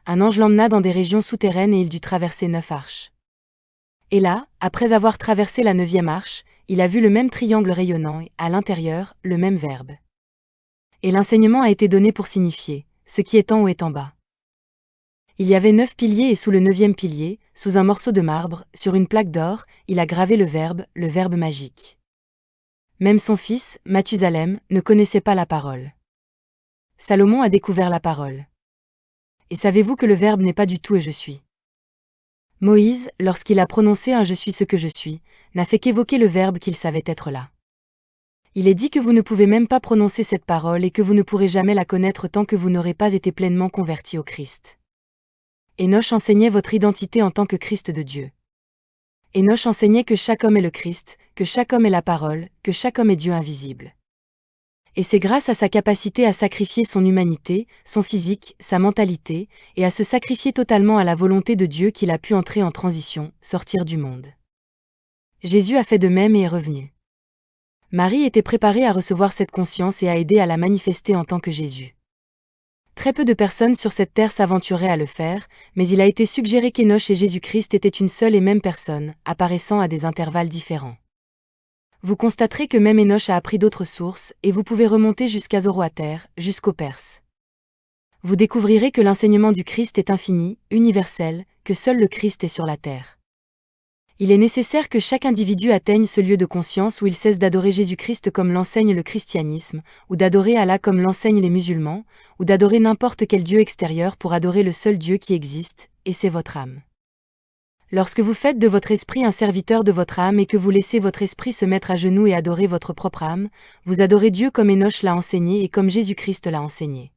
Un ange l'emmena dans des régions souterraines et il dut traverser 9 arches. Et là, après avoir traversé la 9e arche, il a vu le même triangle rayonnant et, à l'intérieur, le même Verbe. Et l'enseignement a été donné pour signifier, ce qui est en haut est en bas. Il y avait 9 piliers et sous le 9e pilier, sous un morceau de marbre, sur une plaque d'or, il a gravé le verbe magique. Même son fils, Mathusalem, ne connaissait pas la parole. Salomon a découvert la parole. Et savez-vous que le verbe n'est pas du tout et je suis? Moïse, lorsqu'il a prononcé un je suis ce que je suis, n'a fait qu'évoquer le verbe qu'il savait être là. Il est dit que vous ne pouvez même pas prononcer cette parole et que vous ne pourrez jamais la connaître tant que vous n'aurez pas été pleinement converti au Christ. Enoch enseignait votre identité en tant que Christ de Dieu. Enoch enseignait que chaque homme est le Christ, que chaque homme est la parole, que chaque homme est Dieu invisible. Et c'est grâce à sa capacité à sacrifier son humanité, son physique, sa mentalité, et à se sacrifier totalement à la volonté de Dieu qu'il a pu entrer en transition, sortir du monde. Jésus a fait de même et est revenu. Marie était préparée à recevoir cette conscience et à aider à la manifester en tant que Jésus. Très peu de personnes sur cette terre s'aventuraient à le faire, mais il a été suggéré qu'Enoch et Jésus-Christ étaient une seule et même personne, apparaissant à des intervalles différents. Vous constaterez que même Enoch a appris d'autres sources, et vous pouvez remonter jusqu'à Zoroaster, jusqu'aux Perses. Vous découvrirez que l'enseignement du Christ est infini, universel, que seul le Christ est sur la terre. Il est nécessaire que chaque individu atteigne ce lieu de conscience où il cesse d'adorer Jésus-Christ comme l'enseigne le christianisme, ou d'adorer Allah comme l'enseignent les musulmans, ou d'adorer n'importe quel Dieu extérieur pour adorer le seul Dieu qui existe, et c'est votre âme. Lorsque vous faites de votre esprit un serviteur de votre âme et que vous laissez votre esprit se mettre à genoux et adorer votre propre âme, vous adorez Dieu comme Enoch l'a enseigné et comme Jésus-Christ l'a enseigné.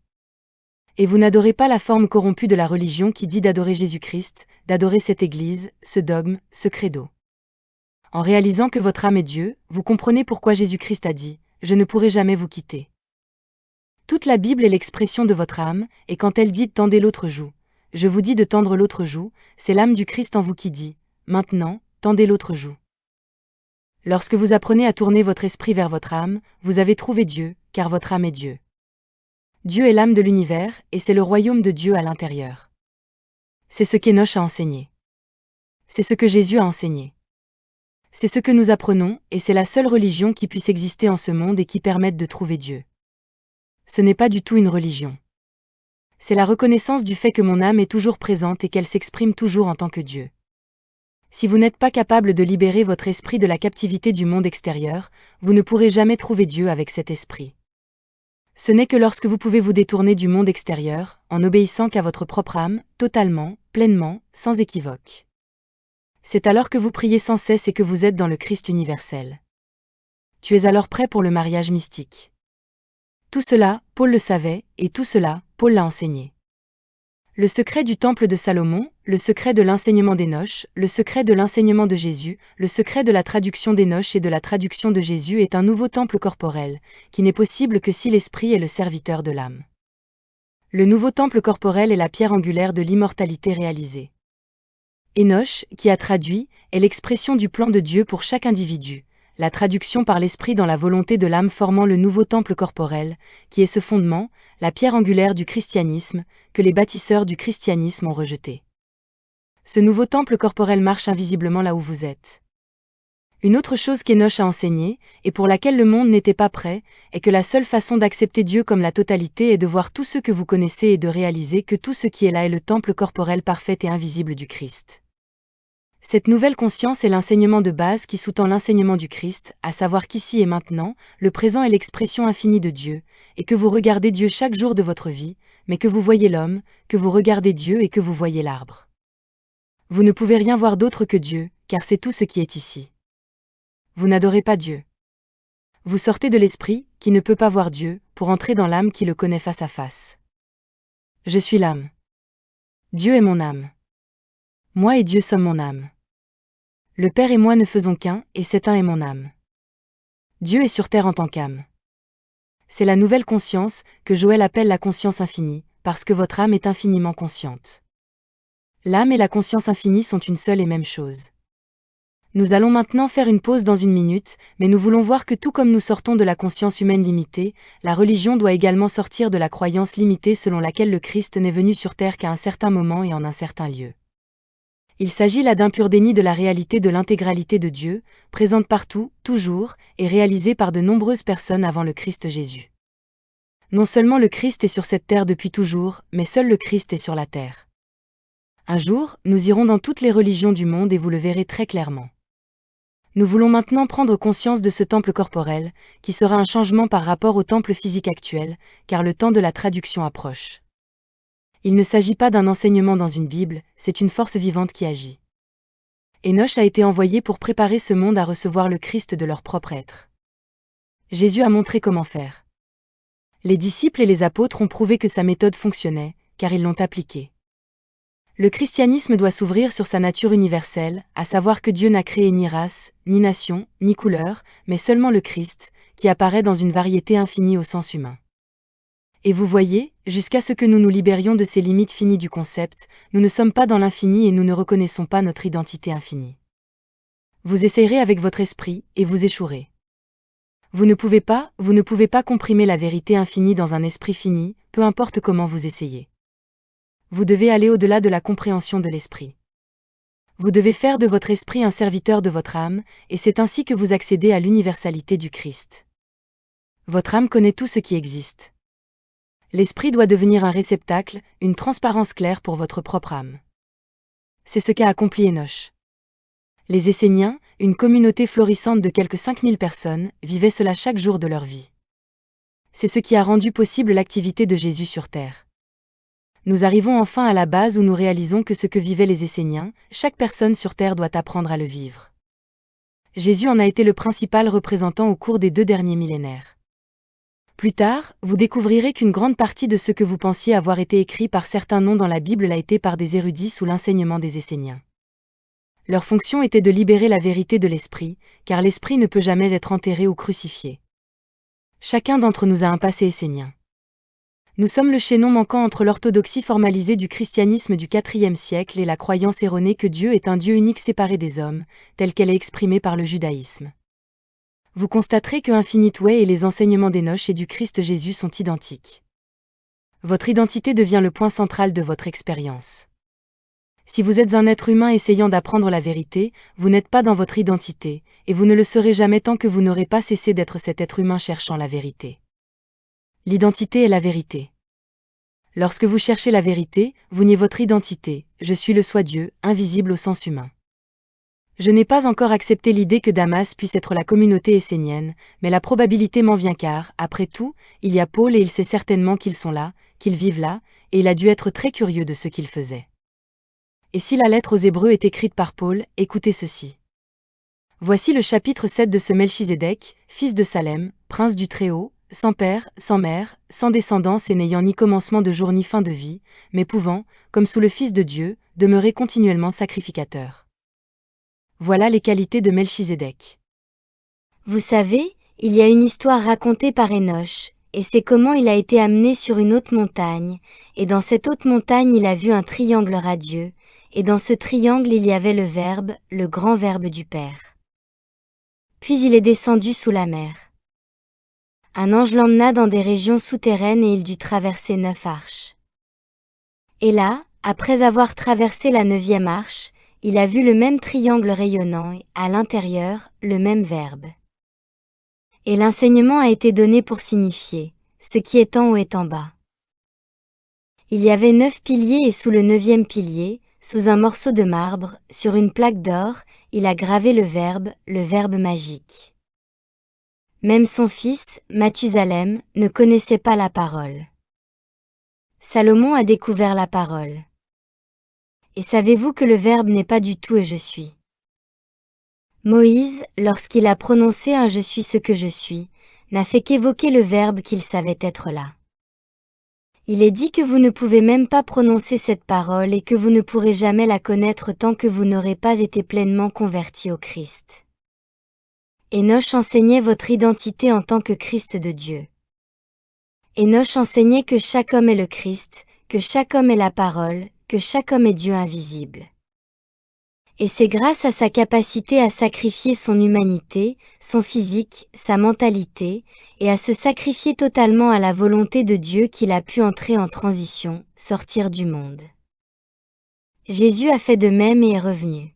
Et vous n'adorez pas la forme corrompue de la religion qui dit d'adorer Jésus-Christ, d'adorer cette Église, ce dogme, ce credo. En réalisant que votre âme est Dieu, vous comprenez pourquoi Jésus-Christ a dit « Je ne pourrai jamais vous quitter ». Toute la Bible est l'expression de votre âme, et quand elle dit « Tendez l'autre joue », je vous dis de tendre l'autre joue, c'est l'âme du Christ en vous qui dit « Maintenant, tendez l'autre joue ». Lorsque vous apprenez à tourner votre esprit vers votre âme, vous avez trouvé Dieu, car votre âme est Dieu. Dieu est l'âme de l'univers, et c'est le royaume de Dieu à l'intérieur. C'est ce qu'Enoch a enseigné. C'est ce que Jésus a enseigné. C'est ce que nous apprenons, et c'est la seule religion qui puisse exister en ce monde et qui permette de trouver Dieu. Ce n'est pas du tout une religion. C'est la reconnaissance du fait que mon âme est toujours présente et qu'elle s'exprime toujours en tant que Dieu. Si vous n'êtes pas capable de libérer votre esprit de la captivité du monde extérieur, vous ne pourrez jamais trouver Dieu avec cet esprit. Ce n'est que lorsque vous pouvez vous détourner du monde extérieur, en obéissant qu'à votre propre âme, totalement, pleinement, sans équivoque. C'est alors que vous priez sans cesse et que vous êtes dans le Christ universel. Tu es alors prêt pour le mariage mystique. Tout cela, Paul le savait, et tout cela, Paul l'a enseigné. Le secret du temple de Salomon, le secret de l'enseignement d'Enoch, le secret de l'enseignement de Jésus, le secret de la traduction d'Enoch et de la traduction de Jésus est un nouveau temple corporel, qui n'est possible que si l'esprit est le serviteur de l'âme. Le nouveau temple corporel est la pierre angulaire de l'immortalité réalisée. Enoch, qui a traduit, est l'expression du plan de Dieu pour chaque individu, la traduction par l'esprit dans la volonté de l'âme formant le nouveau temple corporel, qui est ce fondement, la pierre angulaire du christianisme, que les bâtisseurs du christianisme ont rejeté. Ce nouveau temple corporel marche invisiblement là où vous êtes. Une autre chose qu'Enoch a enseignée, et pour laquelle le monde n'était pas prêt, est que la seule façon d'accepter Dieu comme la totalité est de voir tout ce que vous connaissez et de réaliser que tout ce qui est là est le temple corporel parfait et invisible du Christ. Cette nouvelle conscience est l'enseignement de base qui sous-tend l'enseignement du Christ, à savoir qu'ici et maintenant, le présent est l'expression infinie de Dieu, et que vous regardez Dieu chaque jour de votre vie, mais que vous voyez l'homme, que vous regardez Dieu et que vous voyez l'arbre. Vous ne pouvez rien voir d'autre que Dieu, car c'est tout ce qui est ici. Vous n'adorez pas Dieu. Vous sortez de l'esprit, qui ne peut pas voir Dieu, pour entrer dans l'âme qui le connaît face à face. Je suis l'âme. Dieu est mon âme. Moi et Dieu sommes mon âme. Le Père et moi ne faisons qu'un, et cet un est mon âme. Dieu est sur terre en tant qu'âme. C'est la nouvelle conscience, que Joël appelle la conscience infinie, parce que votre âme est infiniment consciente. L'âme et la conscience infinie sont une seule et même chose. Nous allons maintenant faire une pause dans une minute, mais nous voulons voir que tout comme nous sortons de la conscience humaine limitée, la religion doit également sortir de la croyance limitée selon laquelle le Christ n'est venu sur terre qu'à un certain moment et en un certain lieu. Il s'agit là d'un pur déni de la réalité de l'intégralité de Dieu, présente partout, toujours, et réalisée par de nombreuses personnes avant le Christ Jésus. Non seulement le Christ est sur cette terre depuis toujours, mais seul le Christ est sur la terre. Un jour, nous irons dans toutes les religions du monde et vous le verrez très clairement. Nous voulons maintenant prendre conscience de ce temple corporel, qui sera un changement par rapport au temple physique actuel, car le temps de la traduction approche. Il ne s'agit pas d'un enseignement dans une Bible, c'est une force vivante qui agit. Enoch a été envoyé pour préparer ce monde à recevoir le Christ de leur propre être. Jésus a montré comment faire. Les disciples et les apôtres ont prouvé que sa méthode fonctionnait, car ils l'ont appliquée. Le christianisme doit s'ouvrir sur sa nature universelle, à savoir que Dieu n'a créé ni race, ni nation, ni couleur, mais seulement le Christ, qui apparaît dans une variété infinie au sens humain. Et vous voyez, jusqu'à ce que nous nous libérions de ces limites finies du concept, nous ne sommes pas dans l'infini et nous ne reconnaissons pas notre identité infinie. Vous essayerez avec votre esprit, et vous échouerez. Vous ne pouvez pas comprimer la vérité infinie dans un esprit fini, peu importe comment vous essayez. Vous devez aller au-delà de la compréhension de l'esprit. Vous devez faire de votre esprit un serviteur de votre âme, et c'est ainsi que vous accédez à l'universalité du Christ. Votre âme connaît tout ce qui existe. L'esprit doit devenir un réceptacle, une transparence claire pour votre propre âme. C'est ce qu'a accompli Enoch. Les Esséniens, une communauté florissante de quelques 5000 personnes, vivaient cela chaque jour de leur vie. C'est ce qui a rendu possible l'activité de Jésus sur terre. Nous arrivons enfin à la base où nous réalisons que ce que vivaient les Esséniens, chaque personne sur terre doit apprendre à le vivre. Jésus en a été le principal représentant au cours des 2 derniers millénaires. Plus tard, vous découvrirez qu'une grande partie de ce que vous pensiez avoir été écrit par certains noms dans la Bible l'a été par des érudits sous l'enseignement des Esséniens. Leur fonction était de libérer la vérité de l'esprit, car l'esprit ne peut jamais être enterré ou crucifié. Chacun d'entre nous a un passé essénien. Nous sommes le chaînon manquant entre l'orthodoxie formalisée du christianisme du IVe siècle et la croyance erronée que Dieu est un Dieu unique séparé des hommes, telle qu'elle est exprimée par le judaïsme. Vous constaterez que Infinite Way et les enseignements d'Enoch et du Christ Jésus sont identiques. Votre identité devient le point central de votre expérience. Si vous êtes un être humain essayant d'apprendre la vérité, vous n'êtes pas dans votre identité, et vous ne le serez jamais tant que vous n'aurez pas cessé d'être cet être humain cherchant la vérité. L'identité est la vérité. Lorsque vous cherchez la vérité, vous niez votre identité, je suis le soi-Dieu, invisible au sens humain. Je n'ai pas encore accepté l'idée que Damas puisse être la communauté essénienne, mais la probabilité m'en vient car, après tout, il y a Paul et il sait certainement qu'ils sont là, qu'ils vivent là, et il a dû être très curieux de ce qu'ils faisaient. Et si la lettre aux Hébreux est écrite par Paul, écoutez ceci. Voici le chapitre 7 de ce Melchizedek, fils de Salem, prince du Très-Haut, sans père, sans mère, sans descendance et n'ayant ni commencement de jour ni fin de vie, mais pouvant, comme sous le Fils de Dieu, demeurer continuellement sacrificateur. Voilà les qualités de Melchizedek. Vous savez, il y a une histoire racontée par Enoch, et c'est comment il a été amené sur une haute montagne, et dans cette haute montagne il a vu un triangle radieux, et dans ce triangle il y avait le Verbe, le grand Verbe du Père. Puis il est descendu sous la mer. Un ange l'emmena dans des régions souterraines et il dut traverser 9 arches. Et là, après avoir traversé la 9e arche, il a vu le même triangle rayonnant et, à l'intérieur, le même Verbe. Et l'enseignement a été donné pour signifier, ce qui est en haut est en bas. Il y avait 9 piliers et sous le 9e pilier, sous un morceau de marbre, sur une plaque d'or, il a gravé le Verbe magique. Même son fils, Mathusalem, ne connaissait pas la parole. Salomon a découvert la parole. Et savez-vous que le Verbe n'est pas du tout et je suis. Moïse, lorsqu'il a prononcé un je suis ce que je suis, n'a fait qu'évoquer le Verbe qu'il savait être là. Il est dit que vous ne pouvez même pas prononcer cette parole et que vous ne pourrez jamais la connaître tant que vous n'aurez pas été pleinement converti au Christ. Enoch enseignait votre identité en tant que Christ de Dieu. Enoch enseignait que chaque homme est le Christ, que chaque homme est la parole, que chaque homme est Dieu invisible. Et c'est grâce à sa capacité à sacrifier son humanité, son physique, sa mentalité, et à se sacrifier totalement à la volonté de Dieu qu'il a pu entrer en transition, sortir du monde. Jésus a fait de même et est revenu.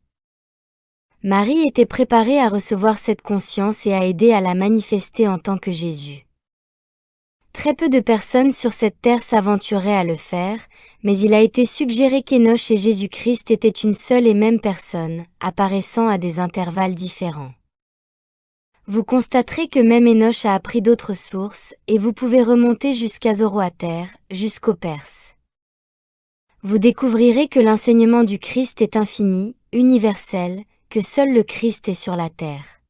Marie était préparée à recevoir cette conscience et à aider à la manifester en tant que Jésus. Très peu de personnes sur cette terre s'aventuraient à le faire, mais il a été suggéré qu'Enoch et Jésus-Christ étaient une seule et même personne, apparaissant à des intervalles différents. Vous constaterez que même Enoch a appris d'autres sources, et vous pouvez remonter jusqu'à Zoroaster, jusqu'aux Perses. Vous découvrirez que l'enseignement du Christ est infini, universel, que seul le Christ est sur la terre.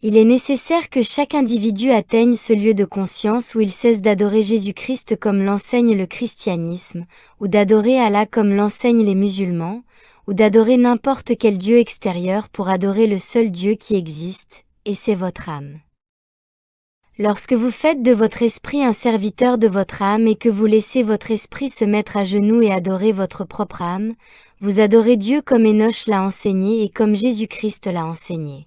Il est nécessaire que chaque individu atteigne ce lieu de conscience où il cesse d'adorer Jésus-Christ comme l'enseigne le christianisme, ou d'adorer Allah comme l'enseignent les musulmans, ou d'adorer n'importe quel Dieu extérieur pour adorer le seul Dieu qui existe, et c'est votre âme. Lorsque vous faites de votre esprit un serviteur de votre âme et que vous laissez votre esprit se mettre à genoux et adorer votre propre âme, vous adorez Dieu comme Enoch l'a enseigné et comme Jésus-Christ l'a enseigné.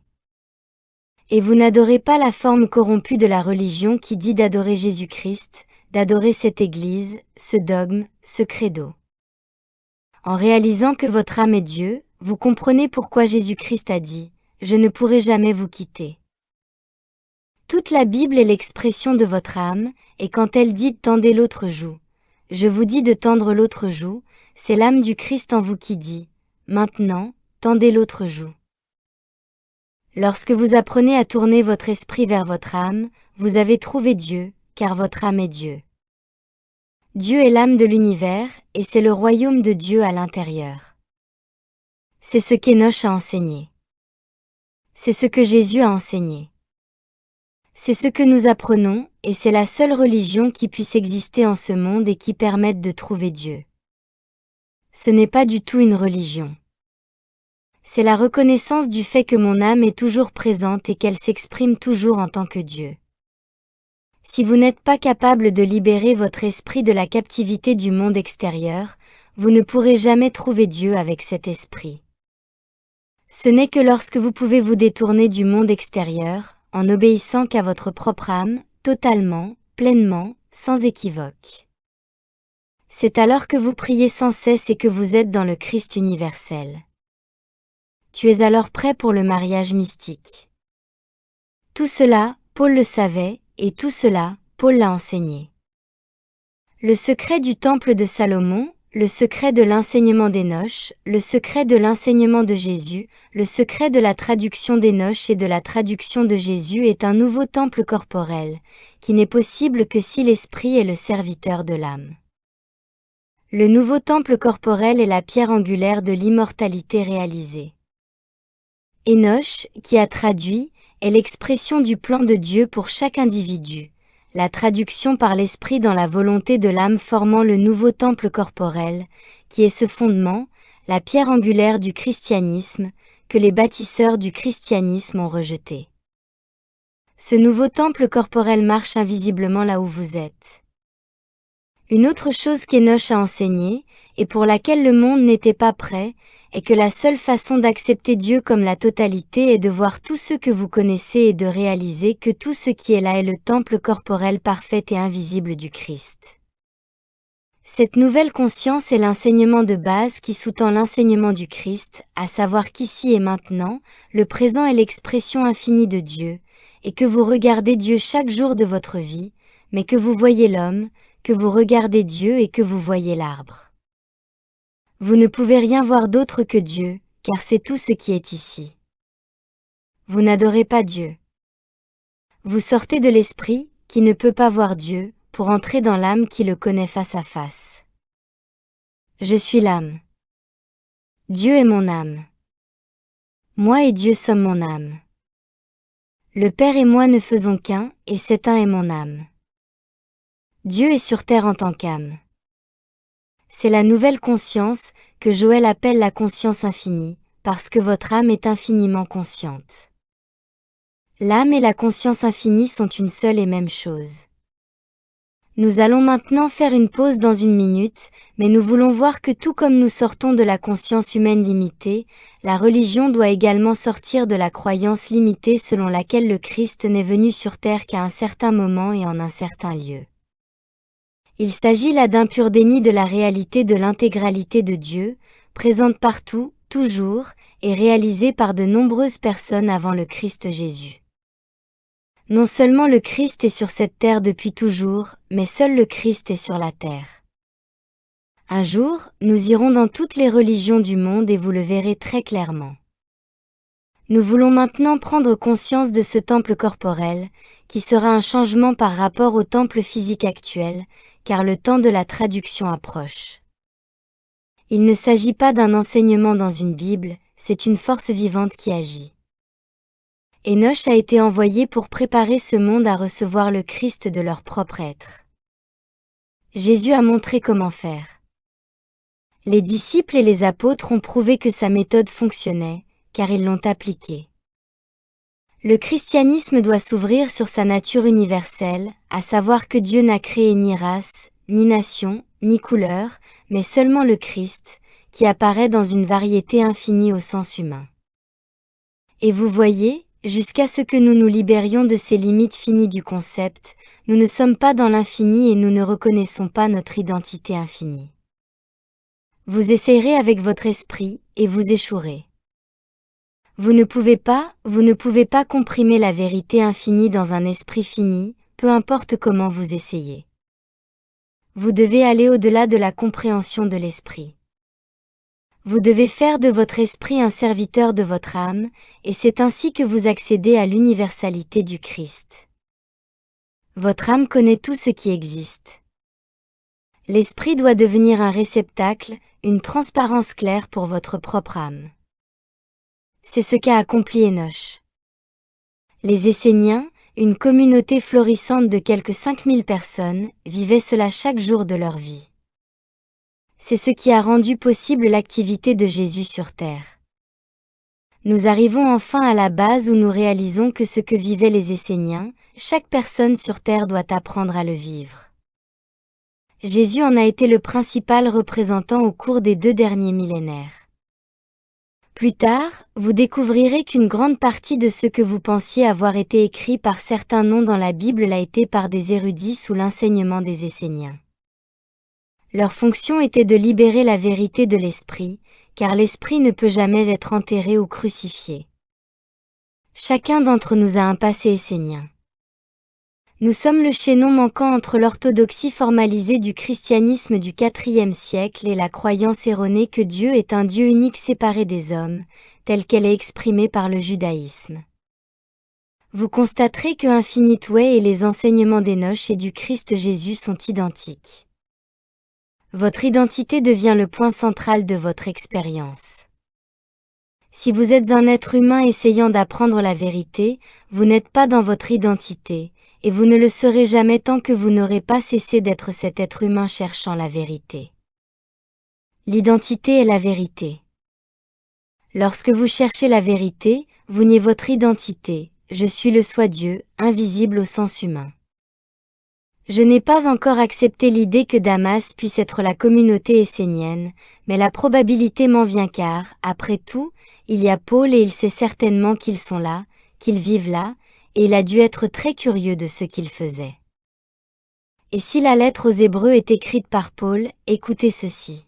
Et vous n'adorez pas la forme corrompue de la religion qui dit d'adorer Jésus-Christ, d'adorer cette Église, ce dogme, ce credo. En réalisant que votre âme est Dieu, vous comprenez pourquoi Jésus-Christ a dit « Je ne pourrai jamais vous quitter ». Toute la Bible est l'expression de votre âme, et quand elle dit « tendez l'autre joue », je vous dis de tendre l'autre joue, c'est l'âme du Christ en vous qui dit « maintenant, tendez l'autre joue ». Lorsque vous apprenez à tourner votre esprit vers votre âme, vous avez trouvé Dieu, car votre âme est Dieu. Dieu est l'âme de l'univers, et c'est le royaume de Dieu à l'intérieur. C'est ce qu'Enoch a enseigné. C'est ce que Jésus a enseigné. C'est ce que nous apprenons, et c'est la seule religion qui puisse exister en ce monde et qui permette de trouver Dieu. Ce n'est pas du tout une religion. C'est la reconnaissance du fait que mon âme est toujours présente et qu'elle s'exprime toujours en tant que Dieu. Si vous n'êtes pas capable de libérer votre esprit de la captivité du monde extérieur, vous ne pourrez jamais trouver Dieu avec cet esprit. Ce n'est que lorsque vous pouvez vous détourner du monde extérieur, en n'obéissant qu'à votre propre âme, totalement, pleinement, sans équivoque. C'est alors que vous priez sans cesse et que vous êtes dans le Christ universel. Tu es alors prêt pour le mariage mystique. Tout cela, Paul le savait, et tout cela, Paul l'a enseigné. Le secret du temple de Salomon, le secret de l'enseignement d'Enoch, le secret de l'enseignement de Jésus, le secret de la traduction d'Enoch et de la traduction de Jésus est un nouveau temple corporel, qui n'est possible que si l'esprit est le serviteur de l'âme. Le nouveau temple corporel est la pierre angulaire de l'immortalité réalisée. Enoch, qui a traduit, est l'expression du plan de Dieu pour chaque individu, la traduction par l'esprit dans la volonté de l'âme formant le nouveau temple corporel, qui est ce fondement, la pierre angulaire du christianisme, que les bâtisseurs du christianisme ont rejeté. Ce nouveau temple corporel marche invisiblement là où vous êtes. Une autre chose qu'Enoch a enseignée, et pour laquelle le monde n'était pas prêt, est que la seule façon d'accepter Dieu comme la totalité est de voir tout ce que vous connaissez et de réaliser que tout ce qui est là est le temple corporel parfait et invisible du Christ. Cette nouvelle conscience est l'enseignement de base qui sous-tend l'enseignement du Christ, à savoir qu'ici et maintenant, le présent est l'expression infinie de Dieu, et que vous regardez Dieu chaque jour de votre vie, mais que vous voyez l'homme, que vous regardez Dieu et que vous voyez l'arbre. Vous ne pouvez rien voir d'autre que Dieu, car c'est tout ce qui est ici. Vous n'adorez pas Dieu. Vous sortez de l'esprit, qui ne peut pas voir Dieu, pour entrer dans l'âme qui le connaît face à face. Je suis l'âme. Dieu est mon âme. Moi et Dieu sommes mon âme. Le Père et moi ne faisons qu'un, et cet un est mon âme. Dieu est sur terre en tant qu'âme. C'est la nouvelle conscience, que Joël appelle la conscience infinie, parce que votre âme est infiniment consciente. L'âme et la conscience infinie sont une seule et même chose. Nous allons maintenant faire une pause dans 1 minute, mais nous voulons voir que tout comme nous sortons de la conscience humaine limitée, la religion doit également sortir de la croyance limitée selon laquelle le Christ n'est venu sur terre qu'à un certain moment et en un certain lieu. Il s'agit là d'un pur déni de la réalité de l'intégralité de Dieu, présente partout, toujours, et réalisée par de nombreuses personnes avant le Christ Jésus. Non seulement le Christ est sur cette terre depuis toujours, mais seul le Christ est sur la terre. Un jour, nous irons dans toutes les religions du monde et vous le verrez très clairement. Nous voulons maintenant prendre conscience de ce temple corporel, qui sera un changement par rapport au temple physique actuel, car le temps de la traduction approche. Il ne s'agit pas d'un enseignement dans une Bible, c'est une force vivante qui agit. Enoch a été envoyé pour préparer ce monde à recevoir le Christ de leur propre être. Jésus a montré comment faire. Les disciples et les apôtres ont prouvé que sa méthode fonctionnait, car ils l'ont appliquée. Le christianisme doit s'ouvrir sur sa nature universelle, à savoir que Dieu n'a créé ni race, ni nation, ni couleur, mais seulement le Christ, qui apparaît dans une variété infinie au sens humain. Et vous voyez, jusqu'à ce que nous nous libérions de ces limites finies du concept, nous ne sommes pas dans l'infini et nous ne reconnaissons pas notre identité infinie. Vous essayerez avec votre esprit, et vous échouerez. Vous ne pouvez pas comprimer la vérité infinie dans un esprit fini, peu importe comment vous essayez. Vous devez aller au-delà de la compréhension de l'esprit. Vous devez faire de votre esprit un serviteur de votre âme, et c'est ainsi que vous accédez à l'universalité du Christ. Votre âme connaît tout ce qui existe. L'esprit doit devenir un réceptacle, une transparence claire pour votre propre âme. C'est ce qu'a accompli Enoch. Les Esséniens, une communauté florissante de quelques 5000 personnes, vivaient cela chaque jour de leur vie. C'est ce qui a rendu possible l'activité de Jésus sur terre. Nous arrivons enfin à la base où nous réalisons que ce que vivaient les Esséniens, chaque personne sur terre doit apprendre à le vivre. Jésus en a été le principal représentant au cours des 2 derniers millénaires. Plus tard, vous découvrirez qu'une grande partie de ce que vous pensiez avoir été écrit par certains noms dans la Bible l'a été par des érudits sous l'enseignement des Esséniens. Leur fonction était de libérer la vérité de l'esprit, car l'esprit ne peut jamais être enterré ou crucifié. Chacun d'entre nous a un passé essénien. Nous sommes le chaînon manquant entre l'orthodoxie formalisée du christianisme du IVe siècle et la croyance erronée que Dieu est un Dieu unique séparé des hommes, telle qu'elle est exprimée par le judaïsme. Vous constaterez que Infinite Way et les enseignements d'Enoch et du Christ Jésus sont identiques. Votre identité devient le point central de votre expérience. Si vous êtes un être humain essayant d'apprendre la vérité, vous n'êtes pas dans votre identité, et vous ne le serez jamais tant que vous n'aurez pas cessé d'être cet être humain cherchant la vérité. L'identité est la vérité. Lorsque vous cherchez la vérité, vous niez votre identité, je suis le soi-Dieu, invisible au sens humain. Je n'ai pas encore accepté l'idée que Damas puisse être la communauté essénienne, mais la probabilité m'en vient car, après tout, il y a Paul et il sait certainement qu'ils sont là, qu'ils vivent là, et il a dû être très curieux de ce qu'il faisait. Et si la lettre aux Hébreux est écrite par Paul, écoutez ceci.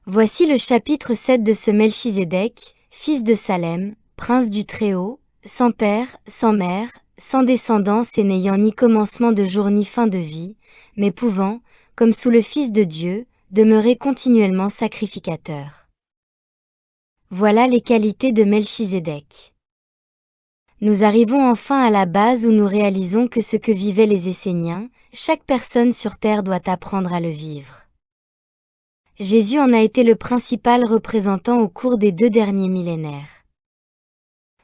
Voici le chapitre 7 de ce Melchizedek, fils de Salem, prince du Très-Haut, sans père, sans mère, sans descendance et n'ayant ni commencement de jour ni fin de vie, mais pouvant, comme sous le Fils de Dieu, demeurer continuellement sacrificateur. Voilà les qualités de Melchizedek. Nous arrivons enfin à la base où nous réalisons que ce que vivaient les Esséniens, chaque personne sur terre doit apprendre à le vivre. Jésus en a été le principal représentant au cours des 2 derniers millénaires.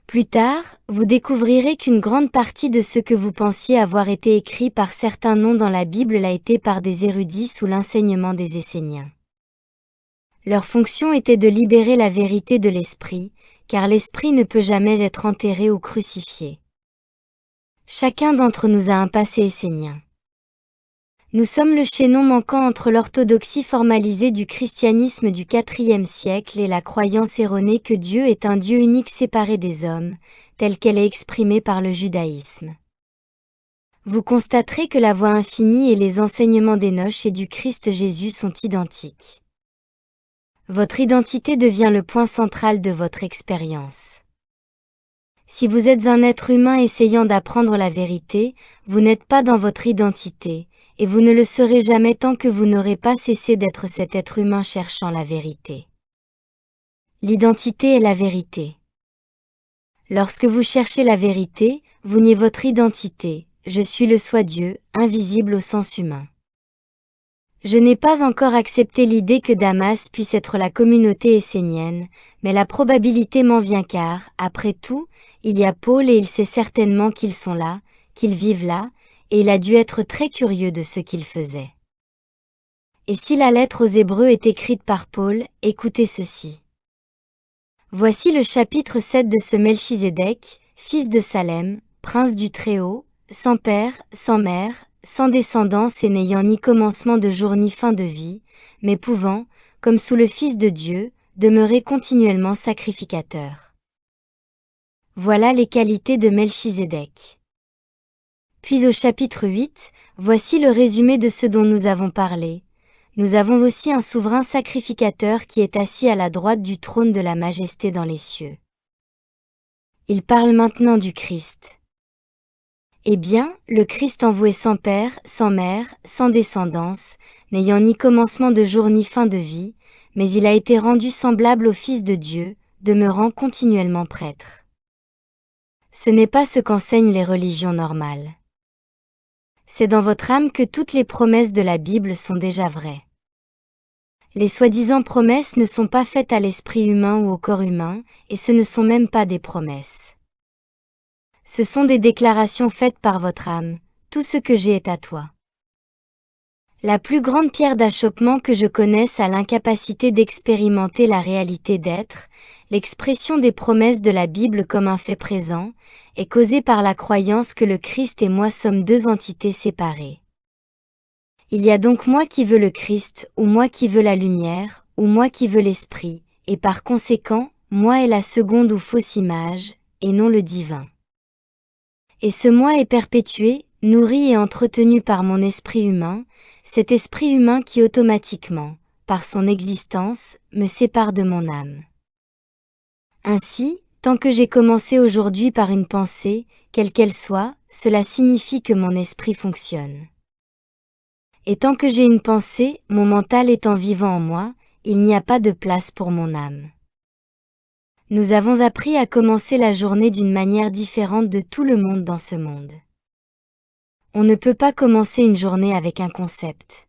Plus tard, vous découvrirez qu'une grande partie de ce que vous pensiez avoir été écrit par certains noms dans la Bible l'a été par des érudits sous l'enseignement des Esséniens. Leur fonction était de libérer la vérité de l'esprit, car l'esprit ne peut jamais être enterré ou crucifié. Chacun d'entre nous a un passé essénien. Nous sommes le chaînon manquant entre l'orthodoxie formalisée du christianisme du IVe siècle et la croyance erronée que Dieu est un Dieu unique séparé des hommes, telle qu'elle est exprimée par le judaïsme. Vous constaterez que la voie infinie et les enseignements d'Enoch et du Christ Jésus sont identiques. Votre identité devient le point central de votre expérience. Si vous êtes un être humain essayant d'apprendre la vérité, vous n'êtes pas dans votre identité, et vous ne le serez jamais tant que vous n'aurez pas cessé d'être cet être humain cherchant la vérité. L'identité est la vérité. Lorsque vous cherchez la vérité, vous niez votre identité. Je suis le soi-Dieu, invisible au sens humain. Je n'ai pas encore accepté l'idée que Damas puisse être la communauté essénienne, mais la probabilité m'en vient car, après tout, il y a Paul et il sait certainement qu'ils sont là, qu'ils vivent là, et il a dû être très curieux de ce qu'ils faisaient. Et si la lettre aux Hébreux est écrite par Paul, écoutez ceci. Voici le chapitre 7 de ce Melchizedek, fils de Salem, prince du Très-Haut, sans père, sans mère, sans descendance et n'ayant ni commencement de jour ni fin de vie, mais pouvant, comme sous le Fils de Dieu, demeurer continuellement sacrificateur. Voilà les qualités de Melchizedek. Puis au chapitre 8, voici le résumé de ce dont nous avons parlé. Nous avons aussi un souverain sacrificateur qui est assis à la droite du trône de la majesté dans les cieux. Il parle maintenant du Christ. Eh bien, le Christ envoué sans père, sans mère, sans descendance, n'ayant ni commencement de jour ni fin de vie, mais il a été rendu semblable au Fils de Dieu, demeurant continuellement prêtre. Ce n'est pas ce qu'enseignent les religions normales. C'est dans votre âme que toutes les promesses de la Bible sont déjà vraies. Les soi-disant promesses ne sont pas faites à l'esprit humain ou au corps humain, et ce ne sont même pas des promesses. Ce sont des déclarations faites par votre âme, tout ce que j'ai est à toi. La plus grande pierre d'achoppement que je connaisse à l'incapacité d'expérimenter la réalité d'être, l'expression des promesses de la Bible comme un fait présent, est causée par la croyance que le Christ et moi sommes deux entités séparées. Il y a donc moi qui veux le Christ, ou moi qui veux la lumière, ou moi qui veux l'esprit, et par conséquent, moi est la seconde ou fausse image, et non le divin. Et ce moi est perpétué, nourri et entretenu par mon esprit humain, cet esprit humain qui automatiquement, par son existence, me sépare de mon âme. Ainsi, tant que j'ai commencé aujourd'hui par une pensée, quelle qu'elle soit, cela signifie que mon esprit fonctionne. Et tant que j'ai une pensée, mon mental étant vivant en moi, il n'y a pas de place pour mon âme. Nous avons appris à commencer la journée d'une manière différente de tout le monde dans ce monde. On ne peut pas commencer une journée avec un concept.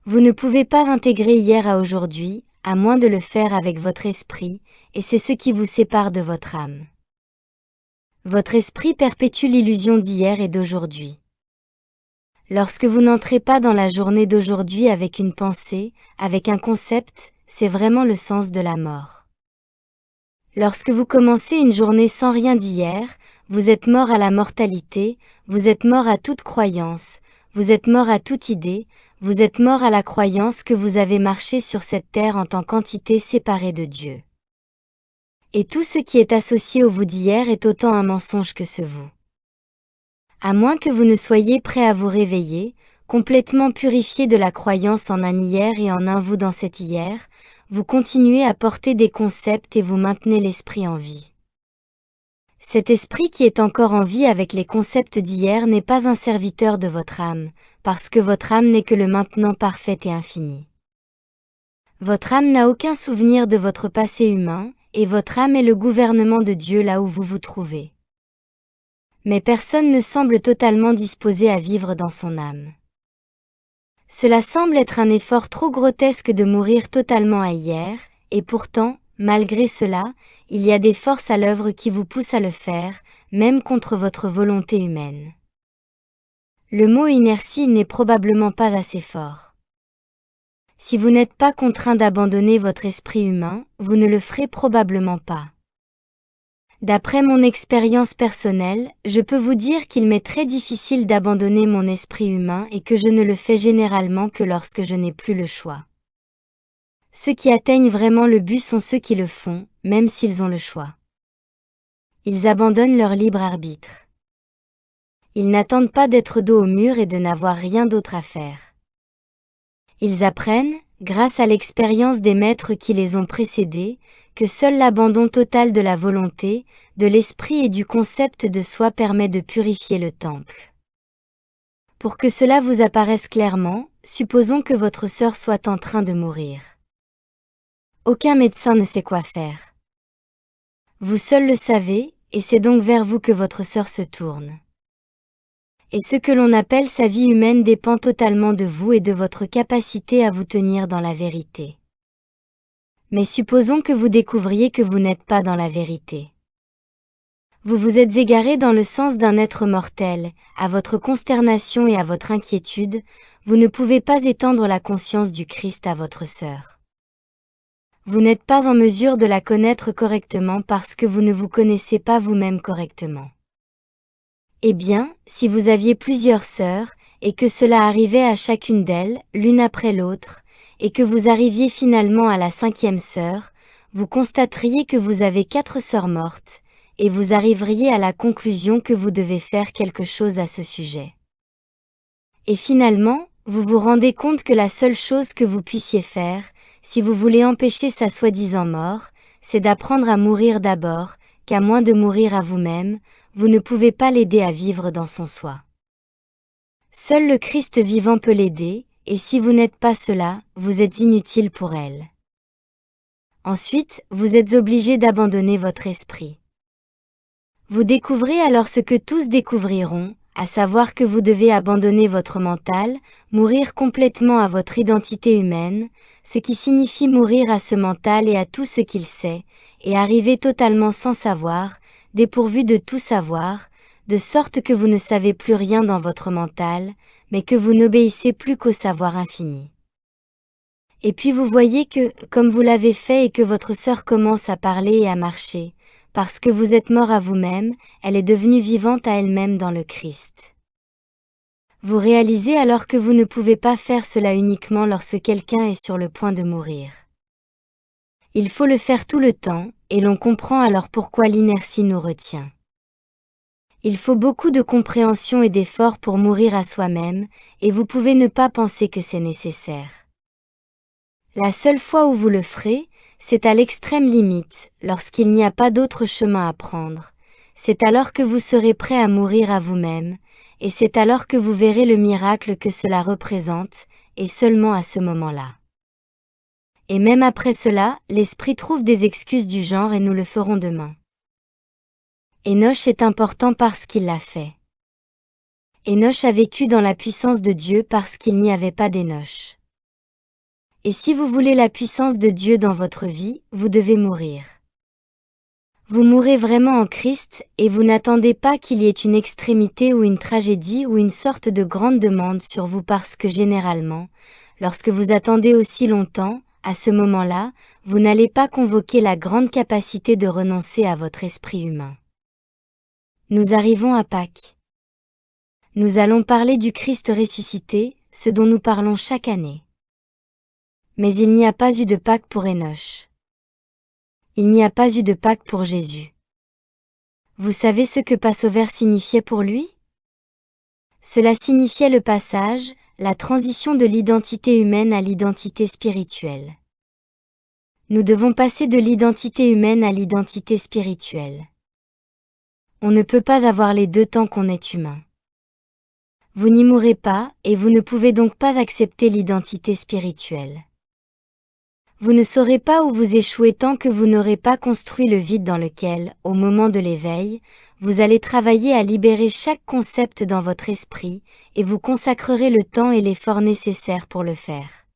Vous ne pouvez pas intégrer hier à aujourd'hui, à moins de le faire avec votre esprit, et c'est ce qui vous sépare de votre âme. Votre esprit perpétue l'illusion d'hier et d'aujourd'hui. Lorsque vous n'entrez pas dans la journée d'aujourd'hui avec une pensée, avec un concept, c'est vraiment le sens de la mort. Lorsque vous commencez une journée sans rien d'hier, vous êtes mort à la mortalité, vous êtes mort à toute croyance, vous êtes mort à toute idée, vous êtes mort à la croyance que vous avez marché sur cette terre en tant qu'entité séparée de Dieu. Et tout ce qui est associé au vous d'hier est autant un mensonge que ce vous. À moins que vous ne soyez prêt à vous réveiller, complètement purifié de la croyance en un hier et en un vous dans cet hier, vous continuez à porter des concepts et vous maintenez l'esprit en vie. Cet esprit qui est encore en vie avec les concepts d'hier n'est pas un serviteur de votre âme, parce que votre âme n'est que le maintenant parfait et infini. Votre âme n'a aucun souvenir de votre passé humain, et votre âme est le gouvernement de Dieu là où vous vous trouvez. Mais personne ne semble totalement disposé à vivre dans son âme. Cela semble être un effort trop grotesque de mourir totalement à hier, et pourtant, malgré cela, il y a des forces à l'œuvre qui vous poussent à le faire, même contre votre volonté humaine. Le mot inertie n'est probablement pas assez fort. Si vous n'êtes pas contraint d'abandonner votre esprit humain, vous ne le ferez probablement pas. D'après mon expérience personnelle, je peux vous dire qu'il m'est très difficile d'abandonner mon esprit humain et que je ne le fais généralement que lorsque je n'ai plus le choix. Ceux qui atteignent vraiment le but sont ceux qui le font, même s'ils ont le choix. Ils abandonnent leur libre arbitre. Ils n'attendent pas d'être dos au mur et de n'avoir rien d'autre à faire. Ils apprennent, grâce à l'expérience des maîtres qui les ont précédés, que seul l'abandon total de la volonté, de l'esprit et du concept de soi permet de purifier le temple. Pour que cela vous apparaisse clairement, supposons que votre sœur soit en train de mourir. Aucun médecin ne sait quoi faire. Vous seul le savez, et c'est donc vers vous que votre sœur se tourne. Et ce que l'on appelle sa vie humaine dépend totalement de vous et de votre capacité à vous tenir dans la vérité. Mais supposons que vous découvriez que vous n'êtes pas dans la vérité. Vous vous êtes égaré dans le sens d'un être mortel, à votre consternation et à votre inquiétude, vous ne pouvez pas étendre la conscience du Christ à votre sœur. Vous n'êtes pas en mesure de la connaître correctement parce que vous ne vous connaissez pas vous-même correctement. Eh bien, si vous aviez plusieurs sœurs, et que cela arrivait à chacune d'elles, l'une après l'autre, et que vous arriviez finalement à la 5e sœur, vous constateriez que vous avez 4 sœurs mortes, et vous arriveriez à la conclusion que vous devez faire quelque chose à ce sujet. Et finalement, vous vous rendez compte que la seule chose que vous puissiez faire, si vous voulez empêcher sa soi-disant mort, c'est d'apprendre à mourir d'abord, qu'à moins de mourir à vous-même, vous ne pouvez pas l'aider à vivre dans son soi. Seul le Christ vivant peut l'aider, et si vous n'êtes pas cela, vous êtes inutile pour elle. Ensuite, vous êtes obligé d'abandonner votre esprit. Vous découvrez alors ce que tous découvriront, à savoir que vous devez abandonner votre mental, mourir complètement à votre identité humaine, ce qui signifie mourir à ce mental et à tout ce qu'il sait, et arriver totalement sans savoir, dépourvu de tout savoir, de sorte que vous ne savez plus rien dans votre mental, mais que vous n'obéissez plus qu'au savoir infini. Et puis vous voyez que, comme vous l'avez fait et que votre sœur commence à parler et à marcher, parce que vous êtes mort à vous-même, elle est devenue vivante à elle-même dans le Christ. Vous réalisez alors que vous ne pouvez pas faire cela uniquement lorsque quelqu'un est sur le point de mourir. Il faut le faire tout le temps, et l'on comprend alors pourquoi l'inertie nous retient. Il faut beaucoup de compréhension et d'effort pour mourir à soi-même, et vous pouvez ne pas penser que c'est nécessaire. La seule fois où vous le ferez, c'est à l'extrême limite, lorsqu'il n'y a pas d'autre chemin à prendre. C'est alors que vous serez prêt à mourir à vous-même, et c'est alors que vous verrez le miracle que cela représente, et seulement à ce moment-là. Et même après cela, l'esprit trouve des excuses du genre et nous le ferons demain. Enoch est important parce qu'il l'a fait. Enoch a vécu dans la puissance de Dieu parce qu'il n'y avait pas d'Enoch. Et si vous voulez la puissance de Dieu dans votre vie, vous devez mourir. Vous mourrez vraiment en Christ, et vous n'attendez pas qu'il y ait une extrémité ou une tragédie ou une sorte de grande demande sur vous parce que généralement, lorsque vous attendez aussi longtemps, à ce moment-là, vous n'allez pas convoquer la grande capacité de renoncer à votre esprit humain. Nous arrivons à Pâques. Nous allons parler du Christ ressuscité, ce dont nous parlons chaque année. Mais il n'y a pas eu de Pâques pour Enoch. Il n'y a pas eu de Pâques pour Jésus. Vous savez ce que Passover signifiait pour lui? Cela signifiait le passage, la transition de l'identité humaine à l'identité spirituelle. Nous devons passer de l'identité humaine à l'identité spirituelle. On ne peut pas avoir les deux tant qu'on est humain. Vous n'y mourrez pas, et vous ne pouvez donc pas accepter l'identité spirituelle. Vous ne saurez pas où vous échouez tant que vous n'aurez pas construit le vide dans lequel, au moment de l'éveil, vous allez travailler à libérer chaque concept dans votre esprit, et vous consacrerez le temps et l'effort nécessaires pour le faire.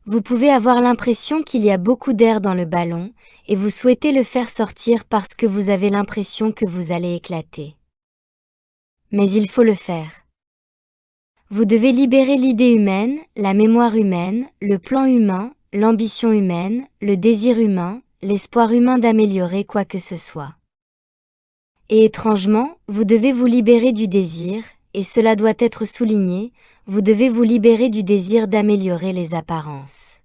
Vous pouvez avoir l'impression qu'il y a beaucoup d'air dans le ballon, et vous souhaitez le faire sortir parce que vous avez l'impression que vous allez éclater. Mais il faut le faire. Vous devez libérer l'idée humaine, la mémoire humaine, le plan humain, l'ambition humaine, le désir humain, l'espoir humain d'améliorer quoi que ce soit. Et étrangement, vous devez vous libérer du désir, et cela doit être souligné, vous devez vous libérer du désir d'améliorer les apparences.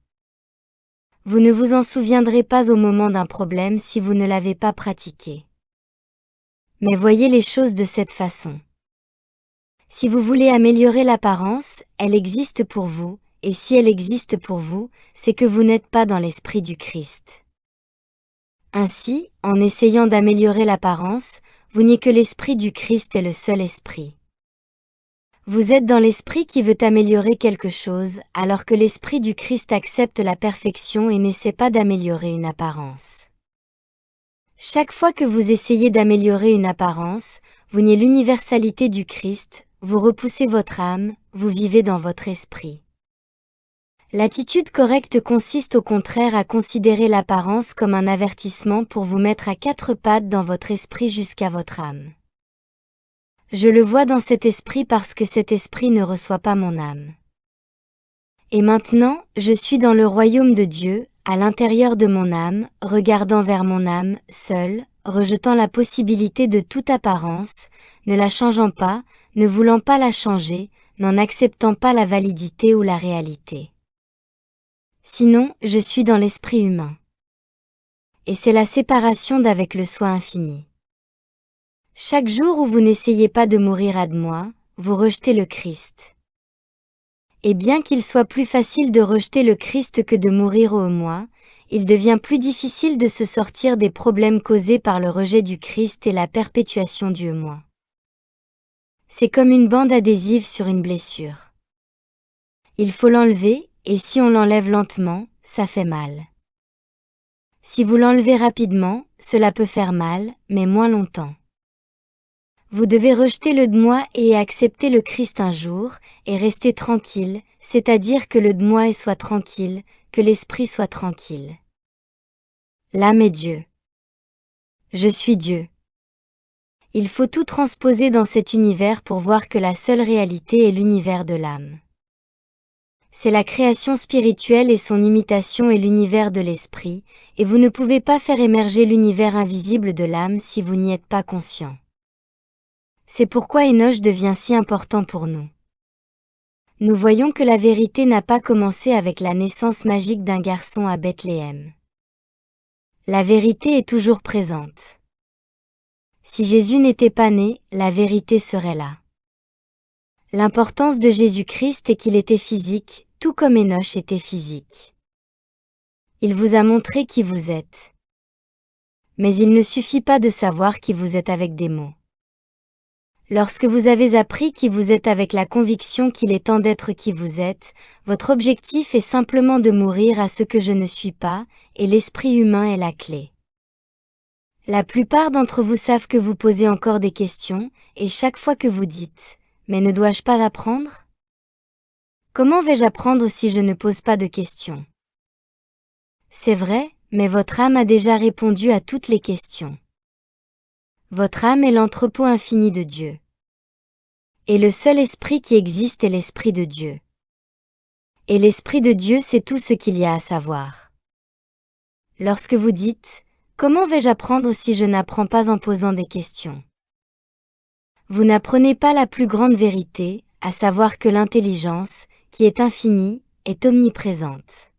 Vous ne vous en souviendrez pas au moment d'un problème si vous ne l'avez pas pratiqué. Mais voyez les choses de cette façon. Si vous voulez améliorer l'apparence, elle existe pour vous, et si elle existe pour vous, c'est que vous n'êtes pas dans l'esprit du Christ. Ainsi, en essayant d'améliorer l'apparence, vous niez que l'Esprit du Christ est le seul Esprit. Vous êtes dans l'Esprit qui veut améliorer quelque chose, alors que l'Esprit du Christ accepte la perfection et n'essaie pas d'améliorer une apparence. Chaque fois que vous essayez d'améliorer une apparence, vous niez l'universalité du Christ, vous repoussez votre âme, vous vivez dans votre esprit. L'attitude correcte consiste au contraire à considérer l'apparence comme un avertissement pour vous mettre à quatre pattes dans votre esprit jusqu'à votre âme. Je le vois dans cet esprit parce que cet esprit ne reçoit pas mon âme. Et maintenant, je suis dans le royaume de Dieu, à l'intérieur de mon âme, regardant vers mon âme, seule, rejetant la possibilité de toute apparence, ne la changeant pas, ne voulant pas la changer, n'en acceptant pas la validité ou la réalité. Sinon, je suis dans l'esprit humain. Et c'est la séparation d'avec le soi infini. Chaque jour où vous n'essayez pas de mourir à de moi, vous rejetez le Christ. Et bien qu'il soit plus facile de rejeter le Christ que de mourir au moi, il devient plus difficile de se sortir des problèmes causés par le rejet du Christ et la perpétuation du moi. C'est comme une bande adhésive sur une blessure. Il faut l'enlever, et si on l'enlève lentement, ça fait mal. Si vous l'enlevez rapidement, cela peut faire mal, mais moins longtemps. Vous devez rejeter le de moi et accepter le Christ un jour, et rester tranquille, c'est-à-dire que le de moi soit tranquille, que l'esprit soit tranquille. L'âme est Dieu. Je suis Dieu. Il faut tout transposer dans cet univers pour voir que la seule réalité est l'univers de l'âme. C'est la création spirituelle et son imitation est l'univers de l'esprit, et vous ne pouvez pas faire émerger l'univers invisible de l'âme si vous n'y êtes pas conscient. C'est pourquoi Enoch devient si important pour nous. Nous voyons que la vérité n'a pas commencé avec la naissance magique d'un garçon à Bethléem. La vérité est toujours présente. Si Jésus n'était pas né, la vérité serait là. L'importance de Jésus-Christ est qu'il était physique, tout comme Enoch était physique. Il vous a montré qui vous êtes. Mais il ne suffit pas de savoir qui vous êtes avec des mots. Lorsque vous avez appris qui vous êtes avec la conviction qu'il est temps d'être qui vous êtes, votre objectif est simplement de mourir à ce que je ne suis pas, et l'esprit humain est la clé. La plupart d'entre vous savent que vous posez encore des questions, et chaque fois que vous dites « Mais ne dois-je pas apprendre ? Comment vais-je apprendre si je ne pose pas de questions ?» C'est vrai, mais votre âme a déjà répondu à toutes les questions. Votre âme est l'entrepôt infini de Dieu. Et le seul esprit qui existe est l'esprit de Dieu. Et l'esprit de Dieu c'est tout ce qu'il y a à savoir. Lorsque vous dites « Comment vais-je apprendre si je n'apprends pas en posant des questions ?» Vous n'apprenez pas la plus grande vérité, à savoir que l'intelligence, qui est infinie, est omniprésente.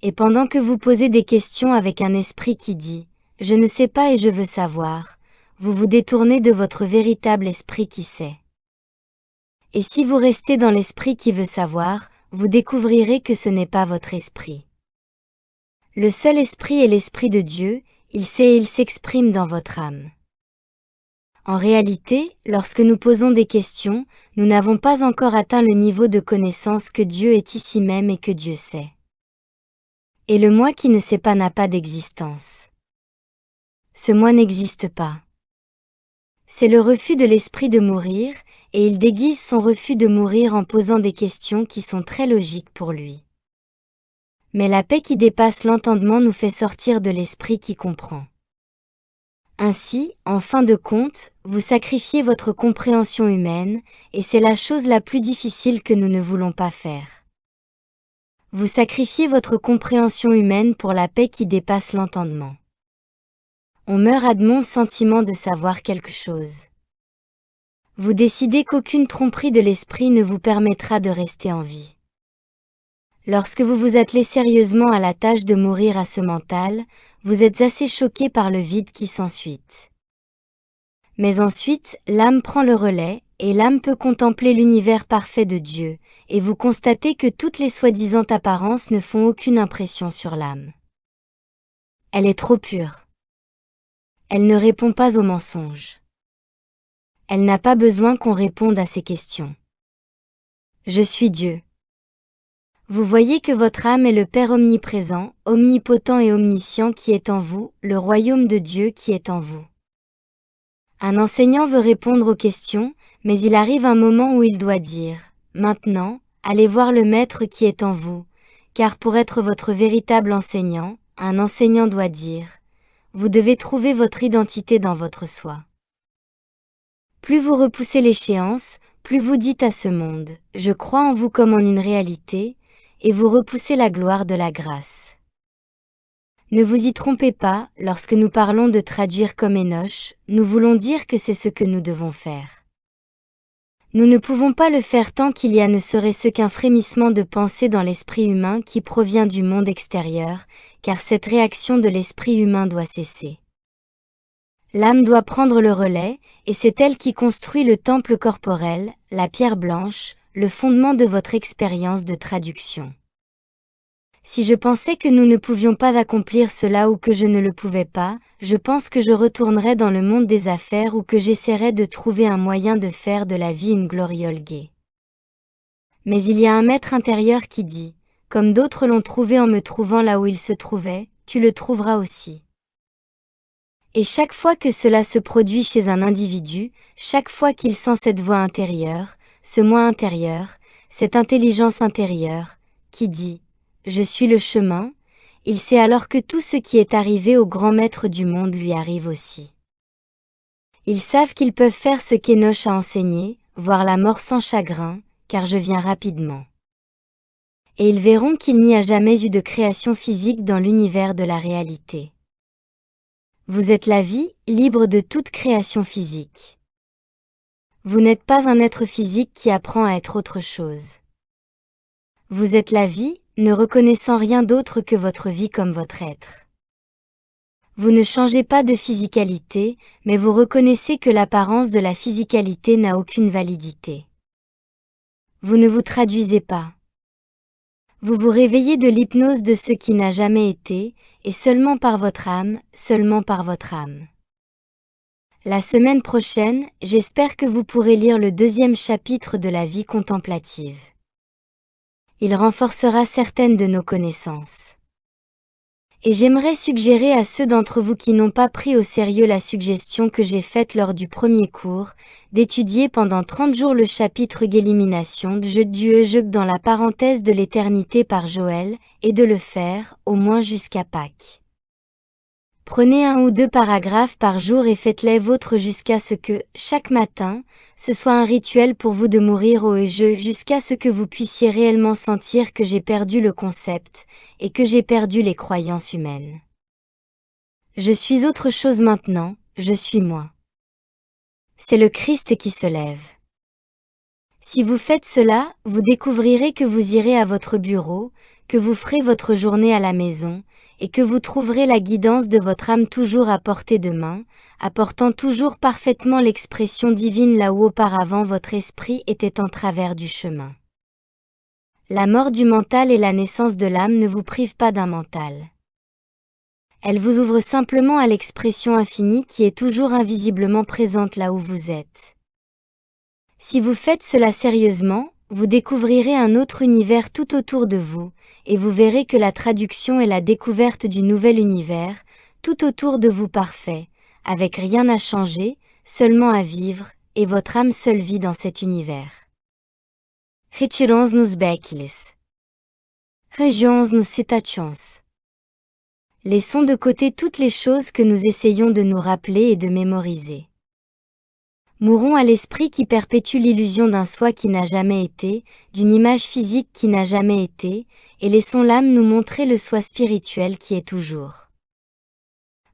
Et pendant que vous posez des questions avec un esprit qui dit « Je ne sais pas et je veux savoir », vous vous détournez de votre véritable esprit qui sait. Et si vous restez dans l'esprit qui veut savoir, vous découvrirez que ce n'est pas votre esprit. Le seul esprit est l'esprit de Dieu, il sait et il s'exprime dans votre âme. En réalité, lorsque nous posons des questions, nous n'avons pas encore atteint le niveau de connaissance que Dieu est ici même et que Dieu sait. Et le moi qui ne sait pas n'a pas d'existence. Ce moi n'existe pas. C'est le refus de l'esprit de mourir, et il déguise son refus de mourir en posant des questions qui sont très logiques pour lui. Mais la paix qui dépasse l'entendement nous fait sortir de l'esprit qui comprend. Ainsi, en fin de compte, vous sacrifiez votre compréhension humaine, et c'est la chose la plus difficile que nous ne voulons pas faire. Vous sacrifiez votre compréhension humaine pour la paix qui dépasse l'entendement. On meurt à de mon sentiment de savoir quelque chose. Vous décidez qu'aucune tromperie de l'esprit ne vous permettra de rester en vie. Lorsque vous vous attelez sérieusement à la tâche de mourir à ce mental, vous êtes assez choqué par le vide qui s'ensuit. Mais ensuite, l'âme prend le relais, et l'âme peut contempler l'univers parfait de Dieu, et vous constatez que toutes les soi-disant apparences ne font aucune impression sur l'âme. Elle est trop pure. Elle ne répond pas aux mensonges. Elle n'a pas besoin qu'on réponde à ses questions. Je suis Dieu. Vous voyez que votre âme est le Père omniprésent, omnipotent et omniscient qui est en vous, le royaume de Dieu qui est en vous. Un enseignant veut répondre aux questions, mais il arrive un moment où il doit dire « Maintenant, allez voir le Maître qui est en vous », car pour être votre véritable enseignant, un enseignant doit dire « Vous devez trouver votre identité dans votre soi ». Plus vous repoussez l'échéance, plus vous dites à ce monde « Je crois en vous comme en une réalité », et vous repoussez la gloire de la grâce. Ne vous y trompez pas, lorsque nous parlons de traduire comme Enoch, nous voulons dire que c'est ce que nous devons faire. Nous ne pouvons pas le faire tant qu'il y a ne serait-ce qu'un frémissement de pensée dans l'esprit humain qui provient du monde extérieur, car cette réaction de l'esprit humain doit cesser. L'âme doit prendre le relais, et c'est elle qui construit le temple corporel, la pierre blanche, le fondement de votre expérience de traduction. Si je pensais que nous ne pouvions pas accomplir cela ou que je ne le pouvais pas, je pense que je retournerais dans le monde des affaires ou que j'essaierais de trouver un moyen de faire de la vie une gloriole gaie. Mais il y a un maître intérieur qui dit, comme d'autres l'ont trouvé en me trouvant là où il se trouvait, tu le trouveras aussi. Et chaque fois que cela se produit chez un individu, chaque fois qu'il sent cette voix intérieure, ce moi intérieur, cette intelligence intérieure, qui dit « Je suis le chemin », il sait alors que tout ce qui est arrivé au grand maître du monde lui arrive aussi. Ils savent qu'ils peuvent faire ce qu'Enoch a enseigné, voir la mort sans chagrin, car je viens rapidement. Et ils verront qu'il n'y a jamais eu de création physique dans l'univers de la réalité. Vous êtes la vie, libre de toute création physique. Vous n'êtes pas un être physique qui apprend à être autre chose. Vous êtes la vie, ne reconnaissant rien d'autre que votre vie comme votre être. Vous ne changez pas de physicalité, mais vous reconnaissez que l'apparence de la physicalité n'a aucune validité. Vous ne vous traduisez pas. Vous vous réveillez de l'hypnose de ce qui n'a jamais été, et seulement par votre âme, seulement par votre âme. La semaine prochaine, j'espère que vous pourrez lire le 2e chapitre de la vie contemplative. Il renforcera certaines de nos connaissances. Et j'aimerais suggérer à ceux d'entre vous qui n'ont pas pris au sérieux la suggestion que j'ai faite lors du premier cours, d'étudier pendant 30 jours le chapitre Gélimination de Dieu dans la parenthèse de l'éternité par Joël, et de le faire, au moins jusqu'à Pâques. Prenez 1 ou 2 paragraphes par jour et faites-les vôtres jusqu'à ce que, chaque matin, ce soit un rituel pour vous de mourir au jeu jusqu'à ce que vous puissiez réellement sentir que j'ai perdu le concept, et que j'ai perdu les croyances humaines. Je suis autre chose maintenant, je suis moi. C'est le Christ qui se lève. Si vous faites cela, vous découvrirez que vous irez à votre bureau, que vous ferez votre journée à la maison, et que vous trouverez la guidance de votre âme toujours à portée de main, apportant toujours parfaitement l'expression divine là où auparavant votre esprit était en travers du chemin. La mort du mental et la naissance de l'âme ne vous privent pas d'un mental. Elle vous ouvre simplement à l'expression infinie qui est toujours invisiblement présente là où vous êtes. Si vous faites cela sérieusement, vous découvrirez un autre univers tout autour de vous, et vous verrez que la traduction est la découverte du nouvel univers, tout autour de vous parfait, avec rien à changer, seulement à vivre, et votre âme seule vit dans cet univers. Retirons-nous bequiles. Regions-nous citations. Laissons de côté toutes les choses que nous essayons de nous rappeler et de mémoriser. Mourons à l'esprit qui perpétue l'illusion d'un soi qui n'a jamais été, d'une image physique qui n'a jamais été, et laissons l'âme nous montrer le soi spirituel qui est toujours.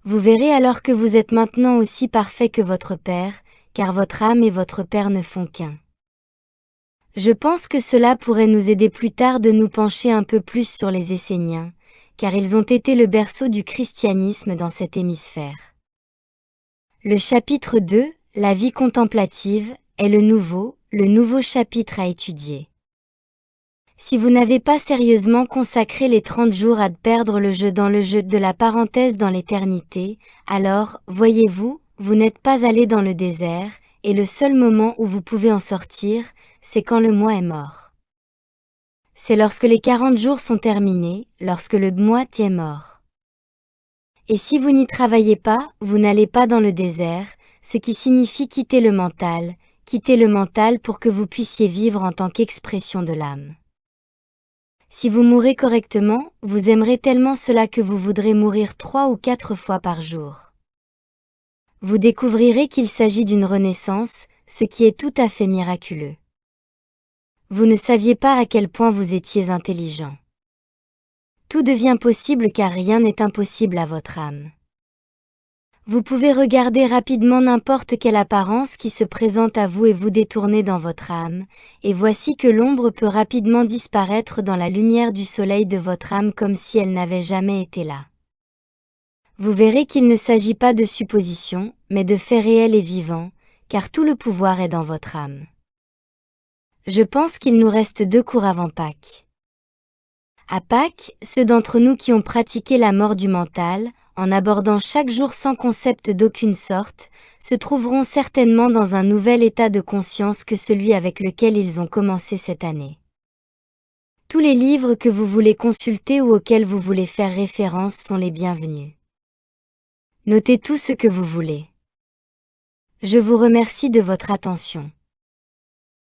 Vous verrez alors que vous êtes maintenant aussi parfait que votre Père, car votre âme et votre Père ne font qu'un. Je pense que cela pourrait nous aider plus tard de nous pencher un peu plus sur les Esséniens, car ils ont été le berceau du christianisme dans cet hémisphère. Le chapitre 2, la vie contemplative, est le nouveau chapitre à étudier. Si vous n'avez pas sérieusement consacré les 30 jours à perdre le jeu dans le jeu de la parenthèse dans l'éternité, alors, voyez-vous, vous n'êtes pas allé dans le désert, et le seul moment où vous pouvez en sortir, c'est quand le mois est mort. C'est lorsque les 40 jours sont terminés, lorsque le mois est mort. Et si vous n'y travaillez pas, vous n'allez pas dans le désert, ce qui signifie quitter le mental pour que vous puissiez vivre en tant qu'expression de l'âme. Si vous mourrez correctement, vous aimerez tellement cela que vous voudrez mourir 3 ou 4 fois par jour. Vous découvrirez qu'il s'agit d'une renaissance, ce qui est tout à fait miraculeux. Vous ne saviez pas à quel point vous étiez intelligent. Tout devient possible car rien n'est impossible à votre âme. Vous pouvez regarder rapidement n'importe quelle apparence qui se présente à vous et vous détourner dans votre âme, et voici que l'ombre peut rapidement disparaître dans la lumière du soleil de votre âme comme si elle n'avait jamais été là. Vous verrez qu'il ne s'agit pas de suppositions, mais de faits réels et vivants, car tout le pouvoir est dans votre âme. Je pense qu'il nous reste 2 cours avant Pâques. À Pâques, ceux d'entre nous qui ont pratiqué la mort du mental, en abordant chaque jour sans concept d'aucune sorte, se trouveront certainement dans un nouvel état de conscience que celui avec lequel ils ont commencé cette année. Tous les livres que vous voulez consulter ou auxquels vous voulez faire référence sont les bienvenus. Notez tout ce que vous voulez. Je vous remercie de votre attention.